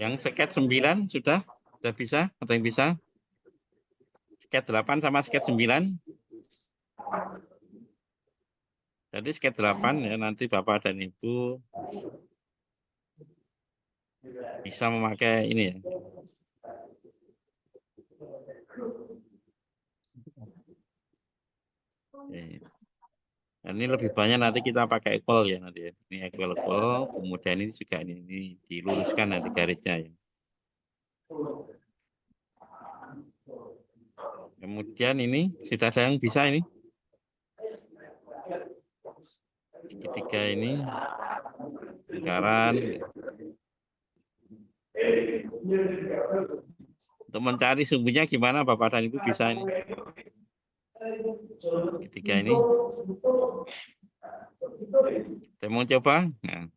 Yang sket 9 sudah bisa? Atau yang bisa? Sket 8 sama sket 9. Jadi sket 8 ya, nanti Bapak dan Ibu bisa memakai ini ya. Dan ini lebih banyak nanti kita pakai equal ya nanti ya. Ini equal, kemudian ini juga ini diluruskan nanti garisnya ya. Kemudian ini sudah ada yang bisa ini. Segitiga ini lingkaran. Untuk mencari sumbunya gimana Bapak dan Ibu bisa ini. Segitiga ini. Saya mau coba. Nah.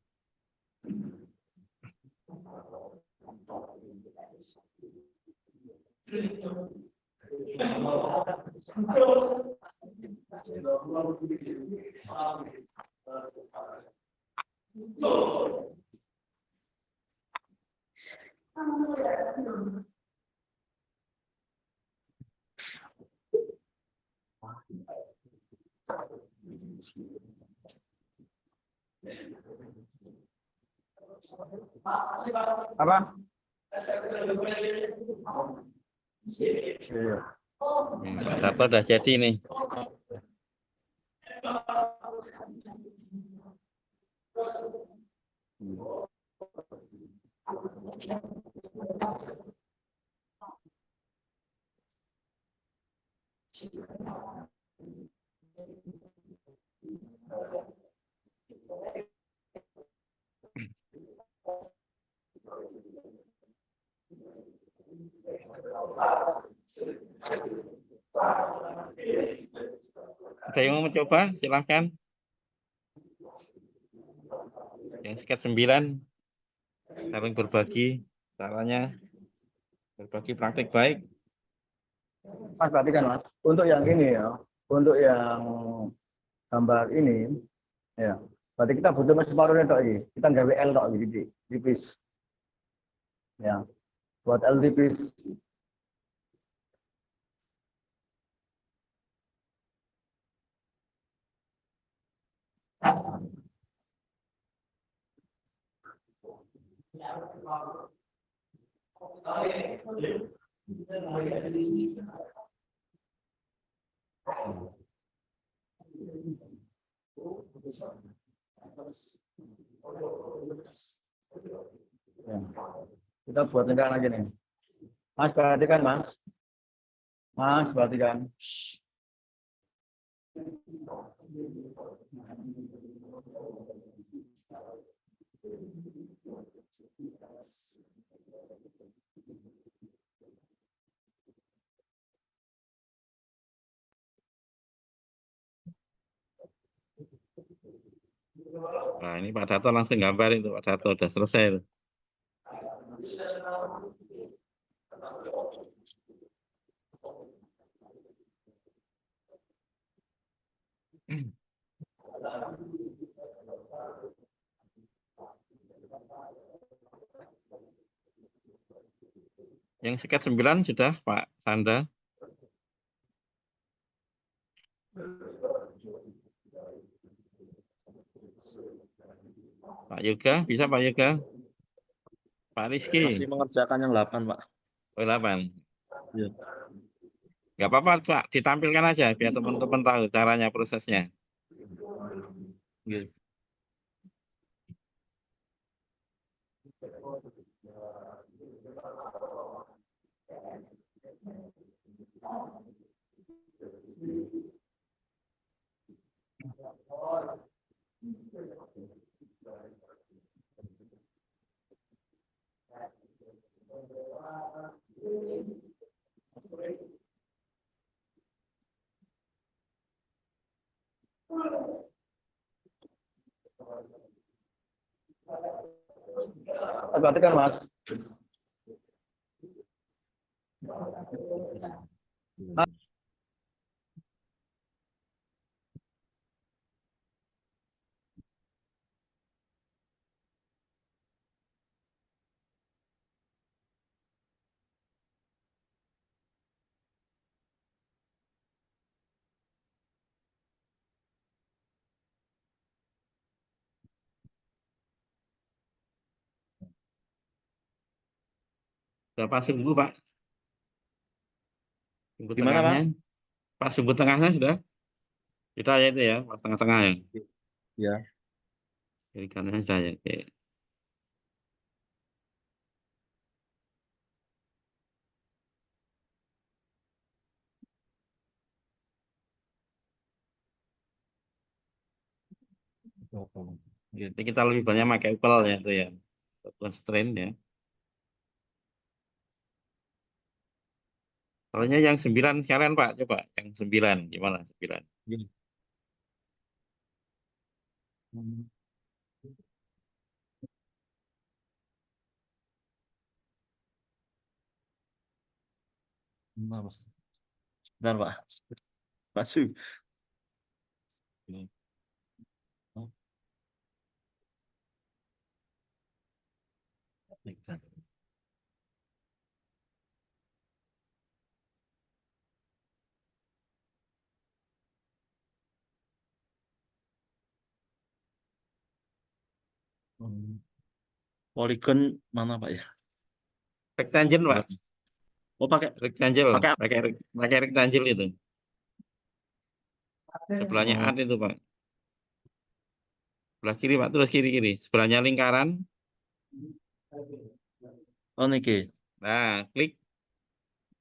Apa? Pak Darto udah jadi nih. Ada yang mau mencoba? Silahkan. Yang sekat 9, saling berbagi caranya, berbagi praktik baik. Mas perhatikan Mas, untuk yang ini ya, untuk yang gambar ini, ya, berarti kita butuh mesin separuhnya dok ini. Kita nggak WL dok gitu, tipis, ya, buat L tipis. Ya. Kita buat negara lagi nih. Mas perhatikan Mas. Mas perhatikan. Nah, ini Pak Dato langsung gambar itu, Pak Dato udah selesai itu. Yang sekat 9 sudah Pak Sanda. Pak Yoga, bisa Pak Yoga? Pak Rizky. Masih mengerjakan yang 8, Pak. Oh, 8. Iya. Nggak apa-apa Pak, ditampilkan aja biar teman-teman tahu caranya, prosesnya. Iya. Perhatikan Mas. Sudah pas sumbu Pak. Sumbu Gimana, Pak? tengahnya. Pas sumbu tengahnya sudah. Sudah ya itu ya, pas tengah-tengah ya. Ya. Kiri kanannya sudah ya. Oke. Jadi kita lebih banyak pakai upel ya itu ya. Constraint ya. Soalnya yang 9 sekalian Pak, coba yang 9 gimana 9? Gini. Hmm. Bentar, Pak. Bentar, Pak. Masuk. Ini. Oh. Bentar. Polygon mana Pak ya? Rectangle Pak. Oh pakai Rectangle, pakai pakai rectangle itu. Sebelahnya Oh. art itu Pak. Sebelah kiri Pak, terus kiri-kiri. Sebelahnya lingkaran. Oh niki. Nah, klik.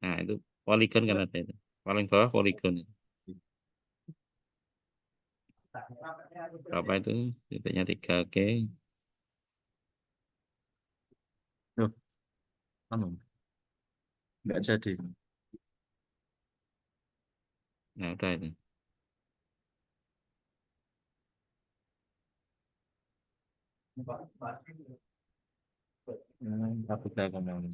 Nah, itu polygon kan ada itu. Paling bawah poligon. Berapa itu? Titiknya 3, oke. Loh, anu, nggak jadi. Nah, udah itu. Tapi saya ngomongin.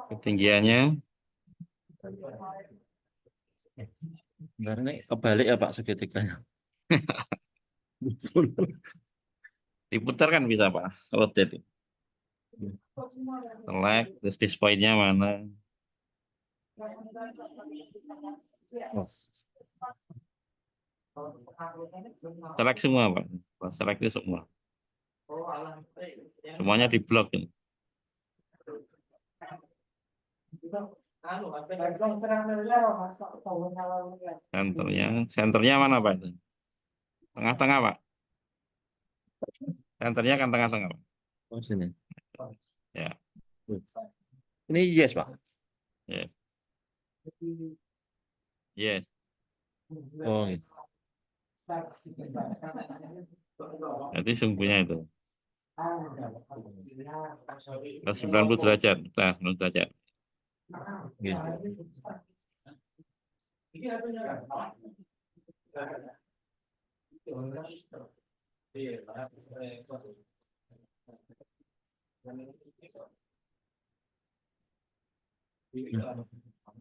Ketinggiannya Bentar, ini kebalik ya Pak segitiganya. diputar kan bisa Pak. Rotate. Select, terus base point-nya mana? Select semua Pak. Select itu semua. Semuanya di blok ini. Senternya mana Pak itu? Tengah-tengah Pak. Senternya kan tengah-tengah Pak. Oh, sini. Ya. Ini yes Pak. Ya. Yes. Oh, iya. Jadi sumbunya itu. Ke 90 derajat. Nah, 90 derajat. Iya.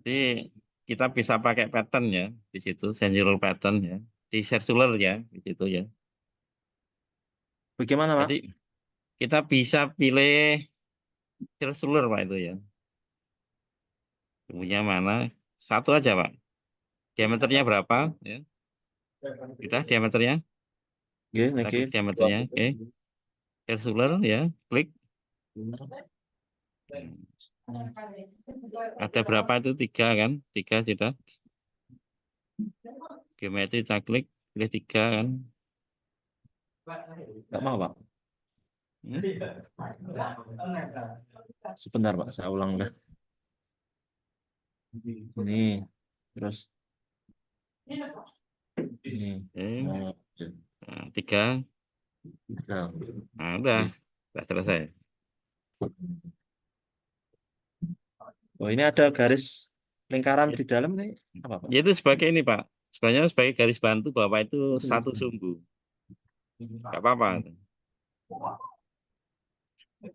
Jadi kita bisa pakai pattern ya di situ, sensual pattern ya, di circular ya di situ ya. Bagaimana Pak? Jadi kita bisa pilih circular Pak itu ya. Punya mana? Satu aja Pak. Diameternya berapa? Ya. Sudah diameternya? Oke, Kita oke. klik diameternya. Oke. Circular ya, klik. Ada berapa itu? 3 kan? 3 sudah. Geometri kita klik, pilih 3 kan? Nggak mau Pak. Sebentar Pak, saya ulang dah. Ini terus ini. Oh, Nah, 3. tiga. Nah, udah selesai. Oh, ini ada garis lingkaran di dalam nih apa Pak? Itu sebagai ini Pak. Sebenarnya sebagai garis bantu bahwa itu satu sumbu. Nggak apa-apa.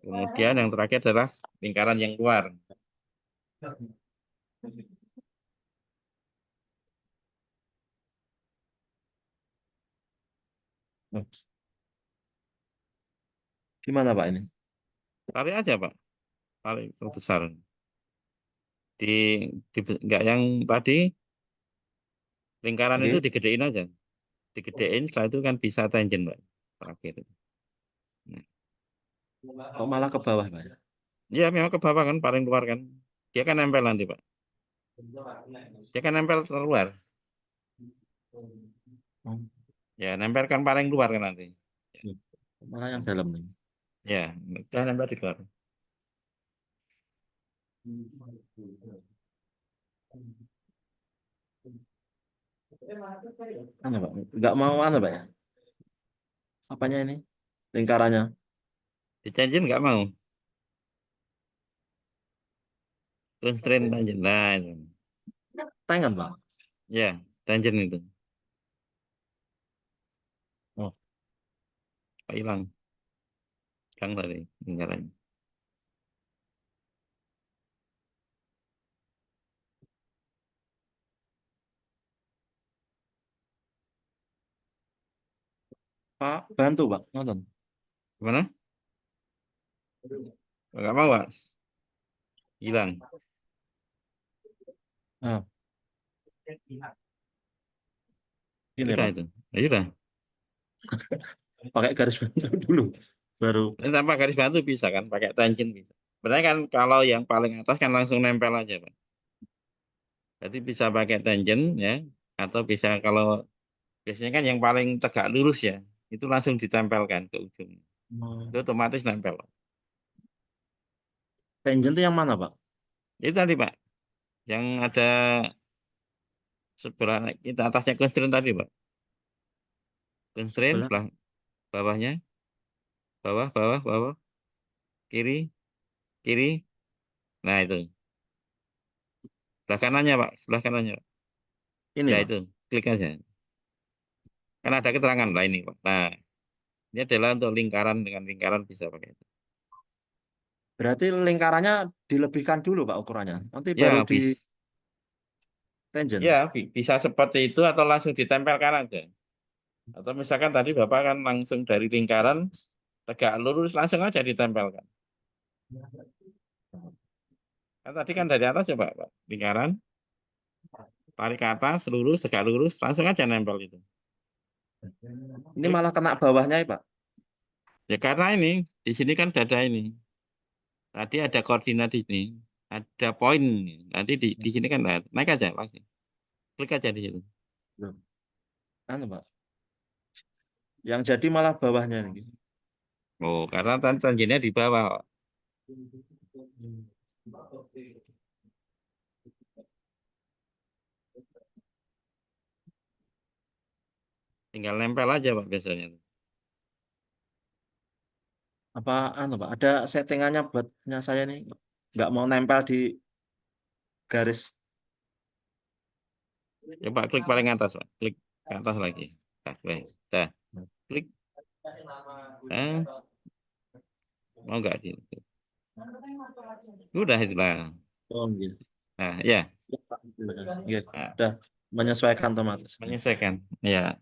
Kemudian yang terakhir adalah lingkaran yang keluar. Gimana Pak ini? Tarik aja Pak. Tarik terbesar. Nggak yang tadi lingkaran itu Oke. digedein aja. Digedein setelah itu kan bisa tangent Pak. Terakhir. Oh, malah ke bawah Pak ya? Ya memang ke bawah kan paling keluar kan. Dia kan nempel nanti Pak. Dia kan nempel keluar. Ya nempel kan paling keluar kan nanti. Malah yang dalam nih. Ya, udah nempel di luar. Anu Pak, nggak mau anu Pak ya? Apanya ini? Lingkarannya? Di tangent nggak mau. Constraint tangent. Nah, itu. Tangan Pak. Ya, tangent itu. Oh. Hilang. Hilang tadi lingkarannya. Pak, bantu Pak, nonton. Gimana? Nggak mau Pak. Hilang. Ah. Ini Sudah Pak, itu. Ya, sudah. pakai garis bantu dulu, baru. Tanpa garis bantu bisa kan, pakai tangent bisa. Sebenarnya kan kalau yang paling atas kan langsung nempel aja Pak. Jadi bisa pakai tangent ya, atau bisa kalau biasanya kan yang paling tegak lurus ya, itu langsung ditempelkan ke ujung. Itu otomatis nempel. Tangent itu yang mana, Pak? Itu tadi Pak, yang ada sebelah kita atasnya constraint tadi Pak. Constraint Sebelah. sebelah bawahnya, bawah, kiri, kiri. Nah itu, sebelah kanannya Pak, sebelah kanannya Pak. Ini, Ya Pak. itu, klik aja. Kan ada keterangan lah ini Pak. Nah, ini adalah untuk lingkaran, dengan lingkaran bisa pakai itu. Berarti lingkarannya dilebihkan dulu, Pak, ukurannya. Nanti Ya, baru di bisa. tangent. Ya, bisa seperti itu atau langsung ditempelkan aja. Atau misalkan tadi Bapak kan langsung dari lingkaran tegak lurus langsung aja ditempelkan. Kan tadi kan dari atas ya Pak, lingkaran tarik ke atas lurus tegak lurus langsung aja nempel itu. Ini malah kena bawahnya, ya, Pak. Ya karena ini di sini kan dada ini. Tadi ada koordinat di sini, ada poin. Nanti di sini kan naik aja langsung. Klik aja di situ. Anu, Pak. Yang jadi malah bawahnya ini. Oh, karena tangennya di bawah. Pak. Tinggal nempel aja Pak biasanya. Apa anu, Pak? Ada settingannya buatnya saya nih. Nggak mau nempel di garis. Ya Pak, klik paling atas Pak. Klik ke atas lagi. Nah, dah. Klik. Mau nggak di? Udah itulah. Oh, gitu. Nah, ya. Ya, Pak. Gitu. Udah menyesuaikan otomatis. Menyesuaikan. Ya.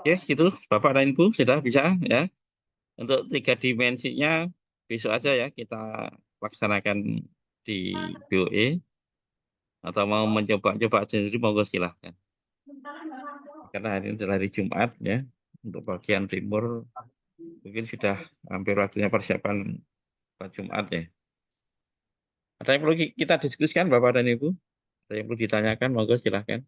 Oke, gitu Bapak dan Ibu sudah bisa ya. Untuk 3 dimensinya besok aja ya kita laksanakan di BOE, atau mau mencoba-coba sendiri monggo silahkan. Karena hari ini adalah hari Jumat ya, untuk bagian timur mungkin sudah hampir waktunya persiapan buat Jumat ya. Ada yang perlu kita diskusikan Bapak dan Ibu? Ada yang perlu ditanyakan monggo silahkan.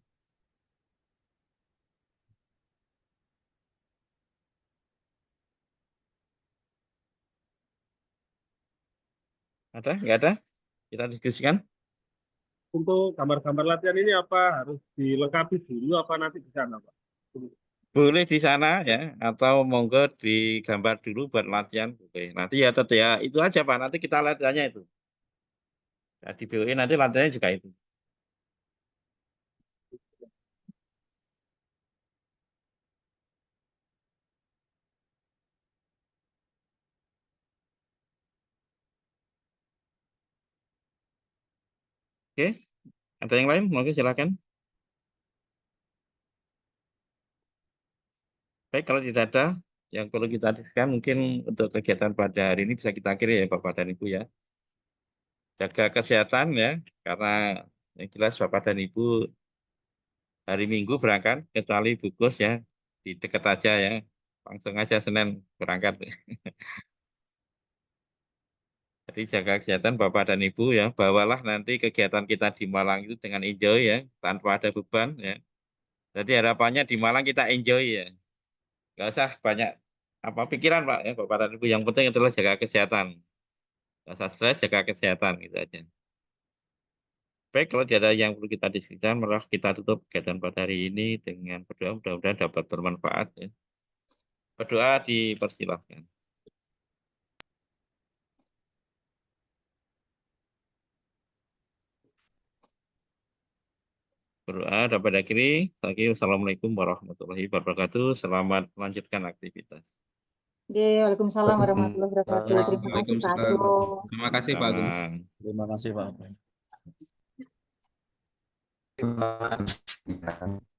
Ada? Nggak ada? Kita diskusikan. Untuk gambar-gambar latihan ini apa harus dilengkapi dulu apa nanti di sana, Pak? Boleh di sana ya, atau monggo digambar dulu buat latihan. Oke. Nanti ya tetap ya itu aja Pak. Nanti kita latihannya itu. Nah, di BOE nanti latihannya juga itu. Oke, ada yang lain? Monggo silakan. Baik, kalau tidak ada yang perlu kita diskusikan, mungkin untuk kegiatan pada hari ini bisa kita akhiri ya Bapak dan Ibu ya. Jaga kesehatan ya, karena yang jelas Bapak dan Ibu hari Minggu berangkat, kecuali Bugos ya, di dekat aja ya, langsung aja Senin berangkat. Jadi jaga kesehatan Bapak dan Ibu ya, bawalah nanti kegiatan kita di Malang itu dengan enjoy ya, tanpa ada beban ya. Jadi harapannya di Malang kita enjoy ya. Nggak usah banyak apa pikiran Pak ya Bapak dan Ibu. Yang penting adalah jaga kesehatan. Nggak usah stres, jaga kesehatan gitu aja. Baik, kalau tidak ada yang perlu kita diskusikan, malah kita tutup kegiatan pada hari ini dengan berdoa mudah-mudahan dapat bermanfaat ya. Berdoa dipersilahkan. Berdoa dapat akhiri. Lagi wassalamualaikum warahmatullahi wabarakatuh. Selamat melanjutkan aktivitas. Waalaikumsalam warahmatullahi wabarakatuh. Terima kasih Pak Waalaikumsalam. Agung. Terima kasih Pak Agung. Sama. Terima kasih, Pak. Terima kasih.